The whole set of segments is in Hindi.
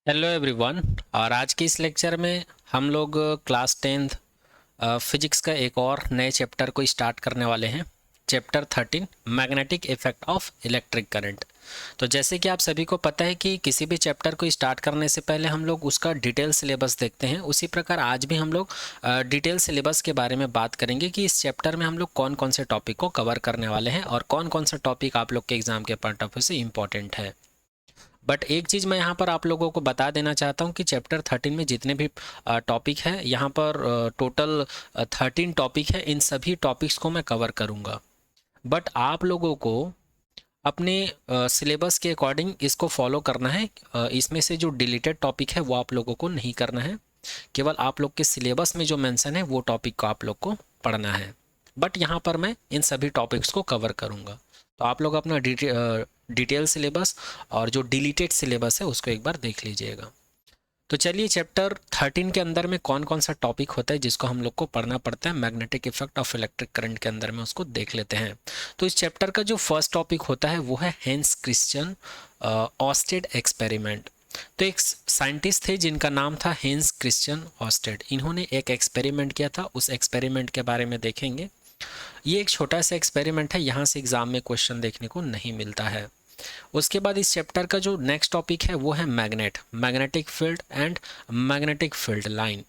Hello everyone. और आज के इस लेक्चर में हम लोग क्लास टेंथ फिजिक्स का एक और नए चैप्टर को स्टार्ट करने वाले हैं। Chapter 13 magnetic effect of electric current. तो जैसे कि आप सभी को पता है कि किसी भी चैप्टर को स्टार्ट करने से पहले हम लोग उसका डिटेल सिलेबस देखते हैं, उसी प्रकार आज भी हम लोग डिटेल सिलेबस के बारे में बात करेंगे कि इस चैप्टर में हम लोग कौन कौन से टॉपिक को कवर करने वाले हैं और कौन कौन सा टॉपिक आप लोग के एग्जाम के पॉइंट ऑफ व्यू से इम्पोर्टेंट है। बट एक चीज़ मैं यहाँ पर आप लोगों को बता देना चाहता हूँ कि चैप्टर 13 में जितने भी टॉपिक है, यहाँ पर टोटल 13 टॉपिक है। इन सभी टॉपिक्स को मैं कवर करूँगा, बट आप लोगों को अपने सिलेबस के अकॉर्डिंग इसको फॉलो करना है। इसमें से जो डिलीटेड टॉपिक है वो आप लोगों को नहीं करना है, केवल आप लोग के सिलेबस में जो मेंशन है वो टॉपिक को आप लोग को पढ़ना है। बट यहाँ पर मैं इन सभी टॉपिक्स को कवर करूँगा, तो आप लोग अपना डिटेल सिलेबस और जो डिलीटेड सिलेबस है उसको एक बार देख लीजिएगा। तो चलिए, चैप्टर 13 के अंदर में कौन कौन सा टॉपिक होता है जिसको हम लोग को पढ़ना पड़ता है magnetic effect of electric current के अंदर में, उसको देख लेते हैं। तो इस चैप्टर का जो फर्स्ट टॉपिक होता है वो है हेंस क्रिश्चियन ऑस्टेड एक्सपेरिमेंट। तो एक साइंटिस्ट थे जिनका नाम था हेंस क्रिश्चियन ऑस्टेड। इन्होंने एक एक्सपेरिमेंट किया था, उस एक्सपेरिमेंट के बारे में देखेंगे। ये एक छोटा सा एक्सपेरिमेंट है, यहाँ से एग्जाम में क्वेश्चन देखने को नहीं मिलता है। उसके बाद इस चैप्टर का जो नेक्स्ट टॉपिक है वो है magnetic field and magnetic field line.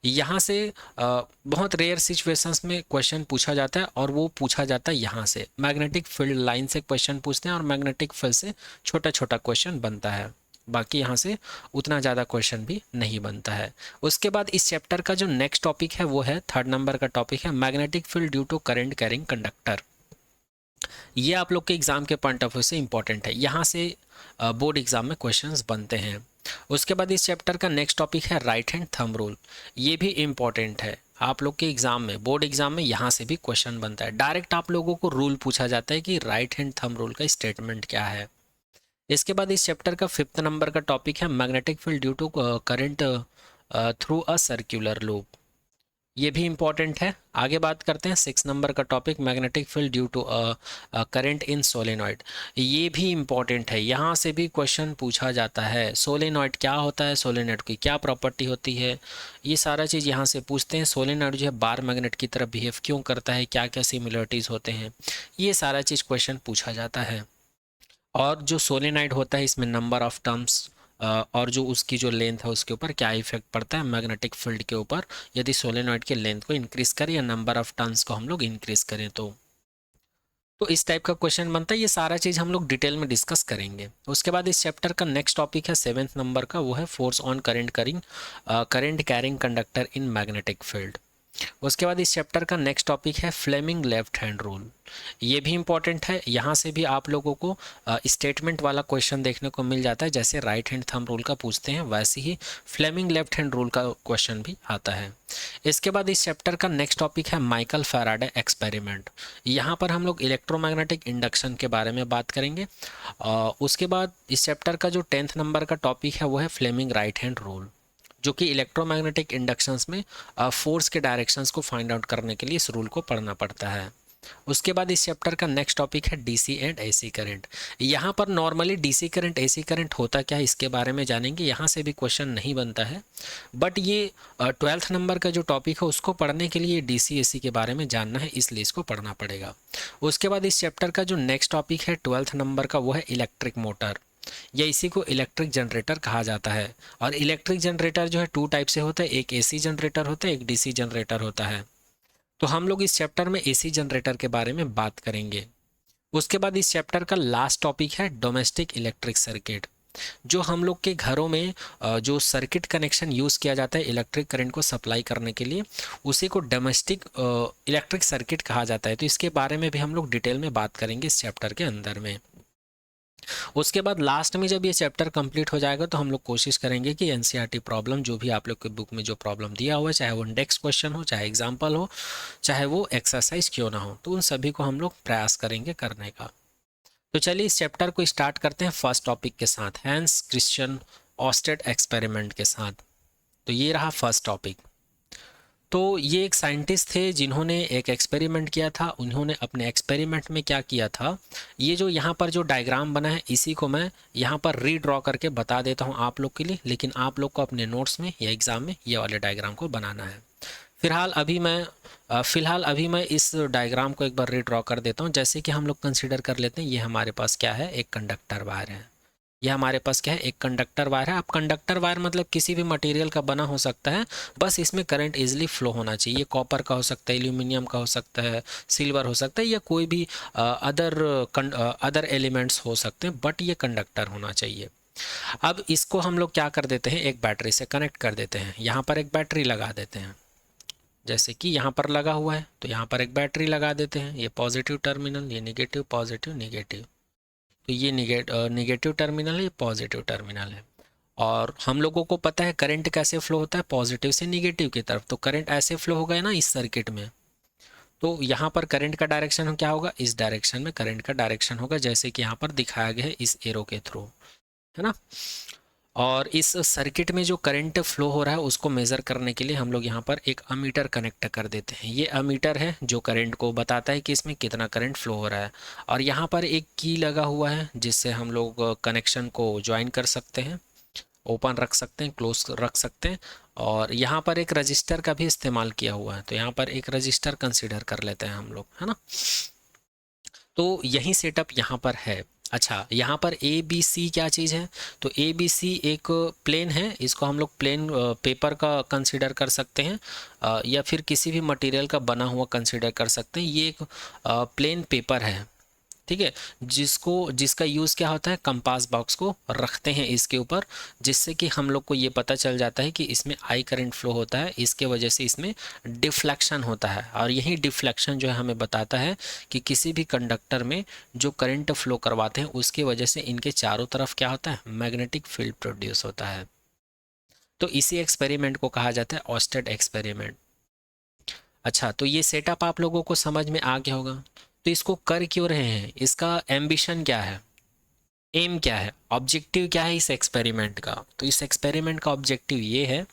यहाँ से बहुत रेयर सिचुएशंस में क्वेश्चन पूछा जाता है और वो पूछा जाता है यहाँ से। मैग्नेटिक फील्ड लाइन से क्वेश्चन पूछते हैं और मैग्नेटिक फील्ड से छोटा छोटा क्वेश्चन बनता है, बाकी यहाँ से उतना ज़्यादा क्वेश्चन भी नहीं बनता है। उसके बाद इस चैप्टर का जो नेक्स्ट टॉपिक है वो है 3rd नंबर का टॉपिक है magnetic field due to current carrying conductor. ये आप लोग के एग्जाम के पॉइंट ऑफ व्यू से इंपॉर्टेंट है, यहाँ से बोर्ड एग्जाम में क्वेश्चंस बनते हैं। उसके बाद इस चैप्टर का नेक्स्ट टॉपिक है राइट हैंड थंब रूल। ये भी इम्पॉर्टेंट है, आप लोग के एग्जाम में, बोर्ड एग्जाम में यहाँ से भी क्वेश्चन बनता है। डायरेक्ट आप लोगों को रूल पूछा जाता है कि राइट हैंड थंब रूल का स्टेटमेंट क्या है। इसके बाद इस चैप्टर का 5th नंबर का टॉपिक है magnetic field due to current through a circular loop. ये भी इम्पॉर्टेंट है। आगे बात करते हैं 6 नंबर का topic magnetic field due to current in solenoid. ये भी इम्पॉर्टेंट है, यहाँ से भी क्वेश्चन पूछा जाता है। सोलेनॉइड क्या होता है, सोलेनॉइड की क्या प्रॉपर्टी होती है, ये सारा चीज़ यहाँ से पूछते हैं। सोलेनॉइड जो है बार मैग्नेट की तरह बिहेव क्यों करता है, क्या क्या सिमिलरिटीज़ होते हैं, ये सारा चीज़ क्वेश्चन पूछा जाता है। और जो सोलेनाइड होता है इसमें नंबर ऑफ टर्म्स और जो उसकी जो लेंथ है उसके ऊपर क्या इफेक्ट पड़ता है मैग्नेटिक फील्ड के ऊपर, यदि सोलेनॉइड के लेंथ को इंक्रीज करें या नंबर ऑफ टर्न्स को हम लोग इंक्रीज करें तो इस टाइप का क्वेश्चन बनता है। ये सारा चीज़ हम लोग डिटेल में डिस्कस करेंगे। उसके बाद इस चैप्टर का नेक्स्ट टॉपिक है 7th नंबर का, वो है force on current carrying conductor in magnetic field. उसके बाद इस चैप्टर का नेक्स्ट टॉपिक है फ्लेमिंग लेफ्ट हैंड रूल। ये भी इंपॉर्टेंट है, यहाँ से भी आप लोगों को स्टेटमेंट वाला क्वेश्चन देखने को मिल जाता है। जैसे राइट हैंड थंब रूल का पूछते हैं वैसे ही फ्लेमिंग लेफ्ट हैंड रूल का क्वेश्चन भी आता है। इसके बाद इस चैप्टर का नेक्स्ट टॉपिक है माइकल फैराडे एक्सपेरिमेंट। यहाँ पर हम लोग इलेक्ट्रोमैग्नेटिक इंडक्शन के बारे में बात करेंगे। उसके बाद इस चैप्टर का जो 10th नंबर का टॉपिक है वो है फ्लेमिंग राइट हैंड रूल, जो कि इलेक्ट्रोमैग्नेटिक इंडक्शंस में फोर्स के डायरेक्शंस को फाइंड आउट करने के लिए इस रूल को पढ़ना पड़ता है। उसके बाद इस चैप्टर का नेक्स्ट टॉपिक है डीसी एंड एसी करंट। यहाँ पर normally DC current AC current होता क्या है इसके बारे में जानेंगे, यहाँ से भी क्वेश्चन नहीं बनता है। बट ये 12th नंबर का जो टॉपिक है उसको पढ़ने के लिए डीसी एसी के बारे में जानना है, इसलिए इसको पढ़ना पड़ेगा। उसके बाद इस चैप्टर का जो नेक्स्ट टॉपिक है 12th नंबर का वो है इलेक्ट्रिक मोटर, या इसी को इलेक्ट्रिक जनरेटर कहा जाता है। और इलेक्ट्रिक जनरेटर जो है 2 टाइप से होता है, एक एसी जनरेटर होता है, एक डीसी जनरेटर होता है। तो हम लोग इस चैप्टर में एसी जनरेटर के बारे में बात करेंगे। उसके बाद इस चैप्टर का लास्ट टॉपिक है डोमेस्टिक इलेक्ट्रिक सर्किट। जो हम लोग के घरों में जो सर्किट कनेक्शन यूज़ किया जाता है इलेक्ट्रिक करंट को सप्लाई करने के लिए, उसी को डोमेस्टिक इलेक्ट्रिक सर्किट कहा जाता है। तो इसके बारे में भी हम लोग डिटेल में बात करेंगे इस चैप्टर के अंदर में। उसके बाद लास्ट में जब ये चैप्टर कंप्लीट हो जाएगा तो हम लोग कोशिश करेंगे कि एनसीईआरटी प्रॉब्लम जो भी आप लोग के बुक में जो प्रॉब्लम दिया हुआ है, चाहे वो इंडेक्स क्वेश्चन हो, चाहे एग्जाम्पल हो, चाहे वो एक्सरसाइज क्यों ना हो, तो उन सभी को हम लोग प्रयास करेंगे करने का। तो चलिए इस चैप्टर को स्टार्ट करते हैं फर्स्ट टॉपिक के साथ, हैंस क्रिश्चियन ऑस्टेड एक्सपेरिमेंट के साथ। तो ये रहा फर्स्ट टॉपिक। तो ये एक साइंटिस्ट थे जिन्होंने एक एक्सपेरिमेंट किया था। उन्होंने अपने एक्सपेरिमेंट में क्या किया था, ये जो यहाँ पर जो डायग्राम बना है इसी को मैं यहाँ पर रीड्रॉ करके बता देता हूँ आप लोग के लिए, लेकिन आप लोग को अपने नोट्स में या एग्ज़ाम में ये वाले डायग्राम को बनाना है। फ़िलहाल अभी मैं इस डायग्राम को एक बार रीड्रॉ कर देता हूँ। जैसे कि हम लोग कंसिडर कर लेते हैं, ये हमारे पास क्या है, एक कंडक्टर वायर है। यह हमारे पास क्या है, एक कंडक्टर वायर है। अब कंडक्टर वायर मतलब किसी भी मटेरियल का बना हो सकता है, बस इसमें करंट इजीली फ्लो होना चाहिए। ये कॉपर का हो सकता है, एल्यूमिनियम का हो सकता है, सिल्वर हो सकता है, या कोई भी अदर एलिमेंट्स हो सकते हैं, बट ये कंडक्टर होना चाहिए। अब इसको हम लोग क्या कर देते हैं, एक बैटरी से कनेक्ट कर देते हैं। यहाँ पर एक बैटरी लगा देते हैं, जैसे कि यहाँ पर लगा हुआ है, तो यहाँ पर एक बैटरी लगा देते हैं। ये पॉजिटिव टर्मिनल, ये निगेटिव, पॉजिटिव निगेटिव, तो ये निगेटिव टर्मिनल है, ये पॉजिटिव टर्मिनल है। और हम लोगों को पता है करंट कैसे फ्लो होता है, पॉजिटिव से निगेटिव की तरफ। तो करंट ऐसे फ्लो होगा ना इस सर्किट में, तो यहाँ पर करंट का डायरेक्शन क्या होगा, इस डायरेक्शन में करंट का डायरेक्शन होगा, जैसे कि यहाँ पर दिखाया गया है इस एरो के थ्रू, है ना। और इस सर्किट में जो करंट फ्लो हो रहा है उसको मेज़र करने के लिए हम लोग यहाँ पर एक अमीटर कनेक्ट कर देते हैं। ये अमीटर है जो करंट को बताता है कि इसमें कितना करंट फ्लो हो रहा है। और यहाँ पर एक की लगा हुआ है जिससे हम लोग कनेक्शन को ज्वाइन कर सकते हैं, ओपन रख सकते हैं, क्लोज रख सकते हैं। और यहाँ पर एक रजिस्टर का भी इस्तेमाल किया हुआ है, तो यहाँ पर एक रजिस्टर कंसिडर कर लेते हैं हम लोग, है ना। तो यही सेटअप यहाँ पर है। अच्छा, यहाँ पर ए बी सी क्या चीज़ है, तो ए बी सी एक प्लेन है। इसको हम लोग प्लेन पेपर का कंसिडर कर सकते हैं, या फिर किसी भी मटेरियल का बना हुआ कंसिडर कर सकते हैं। ये एक प्लेन पेपर है, ठीक है, जिसका यूज़ क्या होता है, कंपास बॉक्स को रखते हैं इसके ऊपर, जिससे कि हम लोग को ये पता चल जाता है कि इसमें आई करंट फ्लो होता है, इसके वजह से इसमें डिफ्लेक्शन होता है। और यही डिफ्लेक्शन जो है हमें बताता है कि किसी भी कंडक्टर में जो करंट फ्लो करवाते हैं उसकी वजह से इनके चारों तरफ क्या होता है, मैग्नेटिक फील्ड प्रोड्यूस होता है। तो इसी एक्सपेरिमेंट को कहा जाता है ऑस्टेड एक्सपेरिमेंट। अच्छा, तो ये सेटअप आप लोगों को समझ में आ गया होगा। तो इसको कर क्यों रहे हैं, इसका एम्बिशन क्या है, एम क्या है, ऑब्जेक्टिव क्या है इस एक्सपेरिमेंट का। तो इस एक्सपेरिमेंट का ऑब्जेक्टिव ये है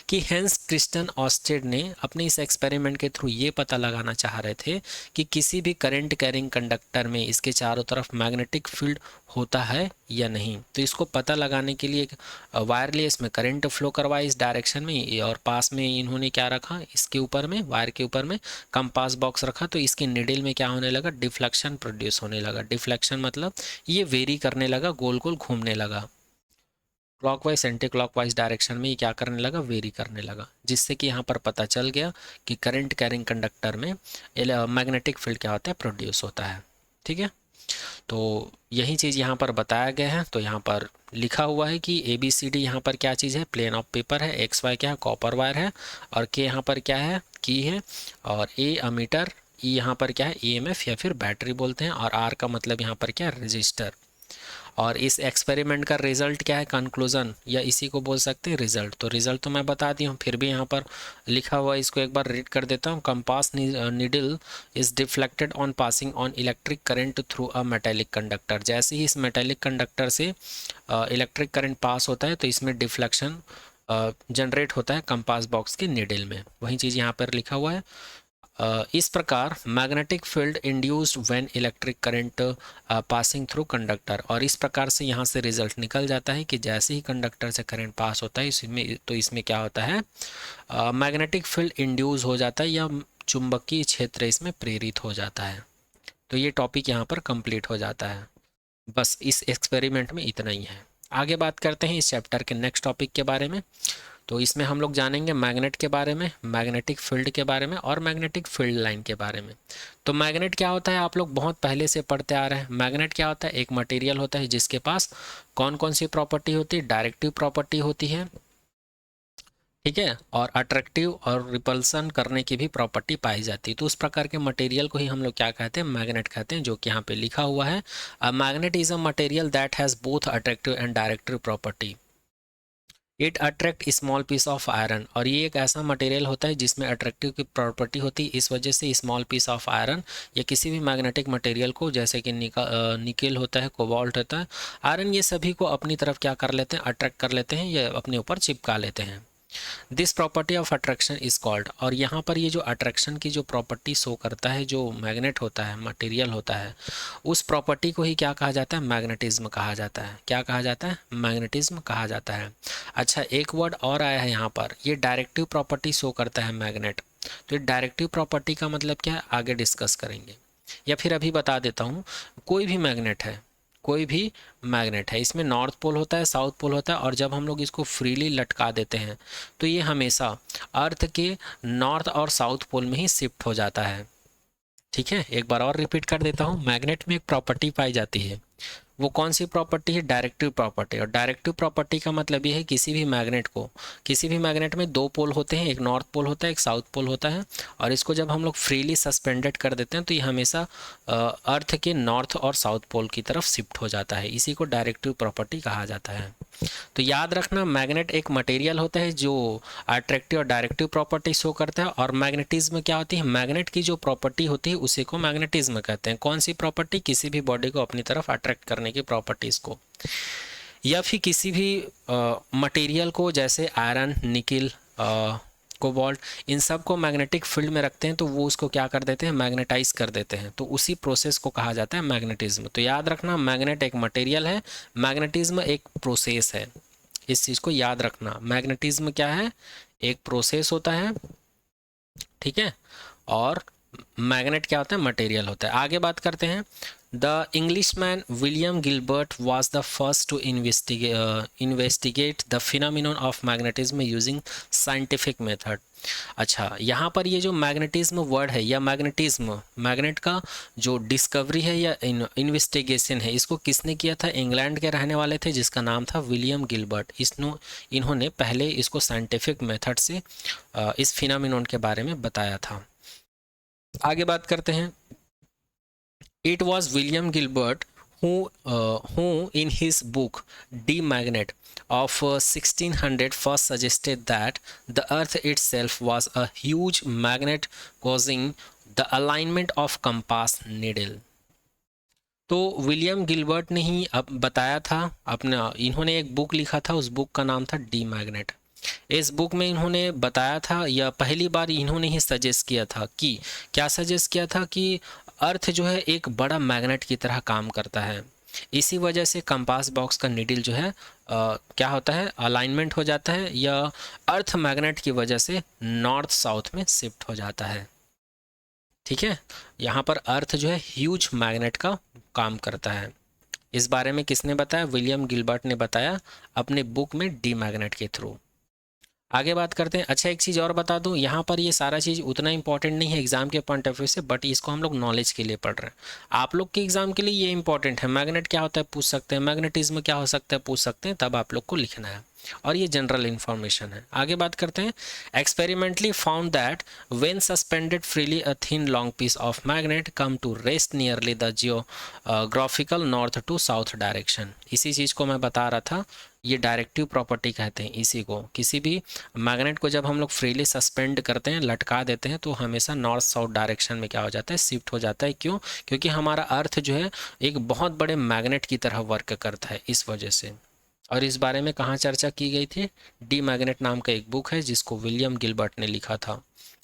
कि हेंस क्रिस्टन ऑस्टेड ने अपने इस एक्सपेरिमेंट के थ्रू ये पता लगाना चाह रहे थे कि किसी भी करंट कैरिंग कंडक्टर में इसके चारों तरफ मैग्नेटिक फील्ड होता है या नहीं। तो इसको पता लगाने के लिए एक वायरलेस में करंट फ्लो करवाया इस डायरेक्शन में, और पास में इन्होंने क्या रखा, इसके ऊपर में, वायर के ऊपर में कंपास बॉक्स रखा। तो इसके निडल में क्या होने लगा, डिफ्लेक्शन प्रोड्यूस होने लगा। डिफ्लेक्शन मतलब ये वेरी करने लगा, गोल गोल घूमने लगा, क्लॉकवाइज एंटी क्लॉकवाइज डायरेक्शन में ये क्या करने लगा, वेरी करने लगा, जिससे कि यहाँ पर पता चल गया कि करंट कैरिंग कंडक्टर में मैग्नेटिक फील्ड क्या होता है, प्रोड्यूस होता है। ठीक है, तो यही चीज़ यहाँ पर बताया गया है। तो यहाँ पर लिखा हुआ है कि ए बी सी डी यहाँ पर क्या चीज़ है, प्लेन ऑफ पेपर है, एक्स वाई क्या है, कॉपर वायर है, और के यहाँ पर क्या है, की है, और ए अमीटर, ई यहाँ पर क्या है, ईएमएफ या फिर बैटरी बोलते हैं, और आर का मतलब यहाँ पर क्या है, रजिस्टर। और इस एक्सपेरिमेंट का रिजल्ट क्या है, कंक्लूजन, या इसी को बोल सकते हैं रिजल्ट। तो रिजल्ट तो मैं बता दी हूँ, फिर भी यहाँ पर लिखा हुआ इसको एक बार रीड कर देता हूँ। Compass needle is deflected on passing on electric current through a metallic conductor. जैसे ही इस मेटेलिक कंडक्टर से इलेक्ट्रिक करंट पास होता है तो इसमें डिफ्लेक्शन जनरेट होता है कंपास बॉक्स के नीडल में। वही चीज़ यहाँ पर लिखा हुआ है। इस प्रकार magnetic field induced when electric current passing through conductor, और इस प्रकार से यहाँ से रिजल्ट निकल जाता है कि जैसे ही कंडक्टर से करंट पास होता है इसमें क्या होता है, मैग्नेटिक फील्ड इंड्यूस हो जाता है, या चुंबकीय क्षेत्र इसमें प्रेरित हो जाता है। तो ये टॉपिक यहाँ पर कंप्लीट हो जाता है। बस इस एक्सपेरिमेंट में इतना ही है। आगे बात करते हैं इस चैप्टर के नेक्स्ट टॉपिक के बारे में। तो इसमें हम लोग जानेंगे मैग्नेट के बारे में, मैग्नेटिक फील्ड के बारे में, और मैग्नेटिक फील्ड लाइन के बारे में। तो मैग्नेट क्या होता है, आप लोग बहुत पहले से पढ़ते आ रहे हैं। मैग्नेट क्या होता है, एक मटेरियल होता है जिसके पास कौन कौन सी प्रॉपर्टी होती है, डायरेक्टिव प्रॉपर्टी होती है, ठीक है, और अट्रैक्टिव और रिपल्सन करने की भी प्रॉपर्टी पाई जाती है। तो उस प्रकार के मटेरियल को ही हम लोग क्या कहते हैं, मैग्नेट कहते हैं, जो कि यहाँ पे लिखा हुआ है। A magnet is a material that has both attractive and directive property. It attract small piece of iron, और ये एक ऐसा मटेरियल होता है जिसमें अट्रैक्टिव की प्रॉपर्टी होती है। इस वजह से स्मॉल पीस ऑफ आयरन या किसी भी मैग्नेटिक मटेरियल को, जैसे कि निकेल होता है, कोबाल्ट होता है, आयरन, ये सभी को अपनी तरफ क्या कर लेते हैं, अट्रैक्ट कर लेते हैं या अपने ऊपर चिपका लेते हैं। This property of attraction is called, और यहाँ पर ये जो अट्रैक्शन की जो प्रॉपर्टी शो करता है, जो मैग्नेट होता है, मटेरियल होता है, उस प्रॉपर्टी को ही क्या कहा जाता है? मैग्नेटिज्म कहा जाता है। क्या कहा जाता है? मैग्नेटिज्म कहा जाता है। अच्छा, एक वर्ड और आया है यहाँ पर, ये डायरेक्टिव प्रॉपर्टी शो करता है मैग्नेट। तो ये डायरेक्टिव प्रॉपर्टी का मतलब क्या है, आगे डिस्कस करेंगे, या फिर अभी बता देता हूँ। कोई भी मैग्नेट है, कोई भी मैग्नेट है, इसमें नॉर्थ पोल होता है, साउथ पोल होता है, और जब हम लोग इसको फ्रीली लटका देते हैं तो ये हमेशा अर्थ के नॉर्थ और साउथ पोल में ही शिफ्ट हो जाता है। ठीक है, एक बार और रिपीट कर देता हूँ। मैग्नेट में एक प्रॉपर्टी पाई जाती है, वो कौन सी प्रॉपर्टी है? Directive property. और डायरेक्टिव प्रॉपर्टी का मतलब ये है किसी भी मैग्नेट को, किसी भी मैग्नेट में दो पोल होते हैं, एक नॉर्थ पोल होता है, एक साउथ पोल होता है, और इसको जब हम लोग फ्रीली सस्पेंडेड कर देते हैं तो ये हमेशा अर्थ के नॉर्थ और साउथ पोल की तरफ शिफ्ट हो जाता है। इसी को डायरेक्टिव प्रॉपर्टी कहा जाता है। तो याद रखना, मैग्नेट एक मटेरियल होता है जो अट्रैक्टिव और डायरेक्टिव प्रॉपर्टी शो करता है, और मैग्नेटिज्म क्या होती है? मैग्नेट की जो प्रॉपर्टी होती है उसी को मैग्नेटिज्म कहते हैं। कौन सी प्रॉपर्टी? किसी भी बॉडी को अपनी तरफ अट्रैक्ट करने की प्रॉपर्टीज को, या फिर किसी भी मटेरियल को, जैसे आयरन, निकिल, कोबाल्ट, इन सब को मैग्नेटिक फील्ड में रखते हैं तो वो उसको क्या कर देते हैं? मैग्नेटाइज कर देते हैं। तो उसी प्रोसेस को कहा जाता है मैग्नेटिज्म। तो याद रखना, मैग्नेट एक मटेरियल है, मैग्नेटिज्म एक प्रोसेस है। इस चीज़ को याद रखना, मैग्नेटिज्म क्या है? एक प्रोसेस होता है, ठीक है, और मैग्नेट क्या होता है? मटेरियल होता है। आगे बात करते हैं। The Englishman William Gilbert was the first to investigate the phenomenon of magnetism using scientific method। अच्छा, यहाँ पर ये जो मैग्नेटिज्म वर्ड है या मैग्नेटिज्म, मैग्नेट का जो डिस्कवरी है या इन्वेस्टिगेशन है, इसको किसने किया था? इंग्लैंड के रहने वाले थे जिसका नाम था विलियम गिलबर्ट। इन्होंने पहले इसको साइंटिफिक मेथड से इस फिनोमेनन के बारे में बताया था। आगे बात करते हैं। It was William Gilbert who in his book D Magnet of 1600 first suggested that the Earth itself was a huge magnet causing the alignment of compass needle। तो विलियम गिलबर्ट ने ही अब बताया था अपना, इन्होंने एक बुक लिखा था, उस बुक का नाम था डी मैग्नेट। इस बुक में इन्होंने बताया था, या पहली बार इन्होंने ही सजेस्ट किया था कि, क्या सजेस्ट किया था? कि अर्थ जो है एक बड़ा मैग्नेट की तरह काम करता है। इसी वजह से कंपास बॉक्स का नीडल जो है क्या होता है? अलाइनमेंट हो जाता है, या अर्थ मैग्नेट की वजह से नॉर्थ साउथ में शिफ्ट हो जाता है। ठीक है, यहाँ पर अर्थ जो है ह्यूज मैग्नेट का काम करता है। इस बारे में किसने बताया? विलियम गिलबर्ट ने बताया अपने बुक में डी मैग्नेट के थ्रू। आगे बात करते हैं। अच्छा, एक चीज़ और बता दूं, यहाँ पर ये सारा चीज़ उतना इंपॉर्टेंट नहीं है एग्जाम के पॉइंट ऑफ व्यू से, बट इसको हम लोग नॉलेज के लिए पढ़ रहे हैं। आप लोग के एग्जाम के लिए ये इंपॉर्टेंट है। मैग्नेट क्या होता है पूछ सकते हैं, मैग्नेटिज्म क्या हो सकता है पूछ सकते हैं, तब आप लोग को लिखना है, और ये जनरल इन्फॉर्मेशन है। आगे बात करते हैं। Experimentally found that when suspended freely a thin long piece of magnet come to rest nearly the geographical north to south direction. इसी चीज़ को मैं बता रहा था, ये डायरेक्टिव प्रॉपर्टी कहते हैं इसी को। किसी भी मैग्नेट को जब हम लोग फ्रीली सस्पेंड करते हैं, लटका देते हैं, तो हमेशा नॉर्थ साउथ डायरेक्शन में क्या हो जाता है? शिफ्ट हो जाता है। क्यों? क्योंकि हमारा अर्थ जो है एक बहुत बड़े मैग्नेट की तरह वर्क करता है, इस वजह से। और इस बारे में कहाँ चर्चा की गई थी? डी मैग्नेट नाम का एक बुक है जिसको विलियम गिलबर्ट ने लिखा था,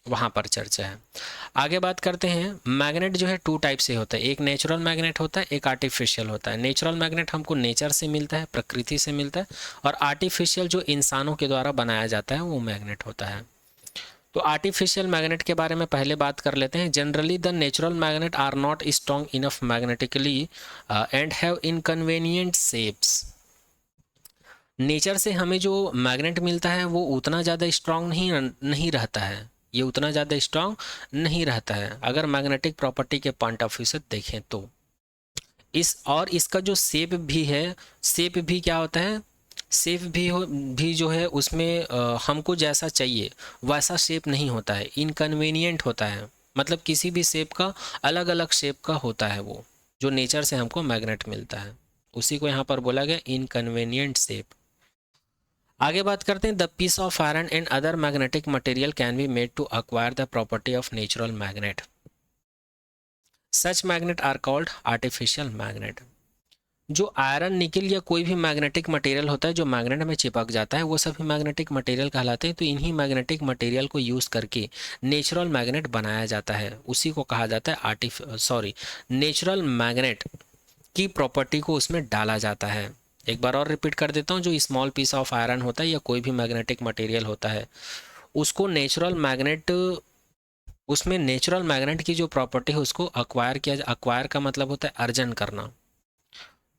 वहाँ पर चर्चा है। आगे बात करते हैं। मैग्नेट जो है टू टाइप से होता है, एक नेचुरल मैग्नेट होता है, एक आर्टिफिशियल होता है। नेचुरल मैग्नेट हमको नेचर से मिलता है, प्रकृति से मिलता है, और आर्टिफिशियल जो इंसानों के द्वारा बनाया जाता है वो मैग्नेट होता है। तो आर्टिफिशियल मैग्नेट के बारे में पहले बात कर लेते हैं। Generally the natural magnet are not strong enough magnetically and have inconvenient shapes. Nature से हमें जो मैग्नेट मिलता है वो उतना ज़्यादा स्ट्रांग नहीं रहता है, ये उतना ज़्यादा स्ट्रांग नहीं रहता है अगर मैग्नेटिक प्रॉपर्टी के पॉइंट ऑफ व्यू से देखें तो। इसका जो शेप भी है, शेप भी क्या होता है? शेप भी जो है उसमें हमको जैसा चाहिए वैसा शेप नहीं होता है, इनकन्वीनियंट होता है। मतलब किसी भी शेप का अलग अलग शेप का होता है वो, जो नेचर से हमको मैग्नेट मिलता है, उसी को यहाँ पर बोला गया इनकन्वीनियंट शेप। आगे बात करते हैं। The piece of iron and other magnetic material can be made to acquire the property of natural magnet. Such magnet are called artificial magnet. जो आयरन निकल या कोई भी मैग्नेटिक मटेरियल होता है जो मैग्नेट में चिपक जाता है वो सभी मैग्नेटिक मटेरियल कहलाते हैं। तो इन्हीं मैग्नेटिक मटेरियल को यूज़ करके नेचुरल मैग्नेट बनाया जाता है, उसी को कहा जाता है नेचुरल मैग्नेट की प्रॉपर्टी को उसमें डाला जाता है। एक बार और रिपीट कर देता हूँ, जो स्मॉल पीस ऑफ आयरन होता है या कोई भी मैग्नेटिक मटेरियल होता है उसको नेचुरल मैग्नेट, उसमें नेचुरल मैग्नेट की जो प्रॉपर्टी है उसको अक्वायर का मतलब होता है अर्जन करना।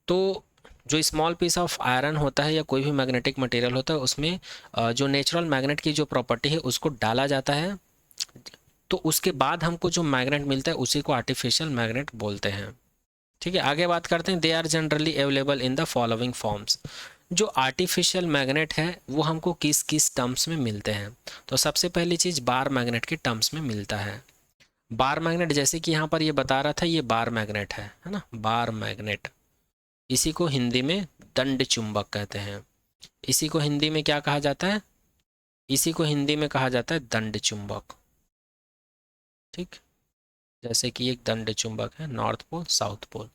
तो जो स्मॉल पीस ऑफ आयरन होता है या कोई भी मैग्नेटिक मटेरियल होता है उसमें जो नेचुरल मैग्नेट की जो प्रॉपर्टी है उसको डाला जाता है। तो उसके बाद हमको जो मैग्नेट मिलता है उसी को आर्टिफिशियल मैग्नेट बोलते हैं। ठीक है, आगे बात करते हैं। They are generally available in the following forms. जो आर्टिफिशियल मैग्नेट है वो हमको किस किस टर्म्स में मिलते हैं? तो सबसे पहली चीज़ बार मैग्नेट के टर्म्स में मिलता है। बार मैग्नेट जैसे कि यहाँ पर ये बता रहा था, ये बार मैग्नेट है ना, बार मैग्नेट। इसी को हिंदी में दंड चुंबक कहते हैं। इसी को हिंदी में क्या कहा जाता है? इसी को हिंदी में कहा जाता है दंड चुंबक। ठीक, जैसे कि एक दंड चुंबक है, north pole south pole.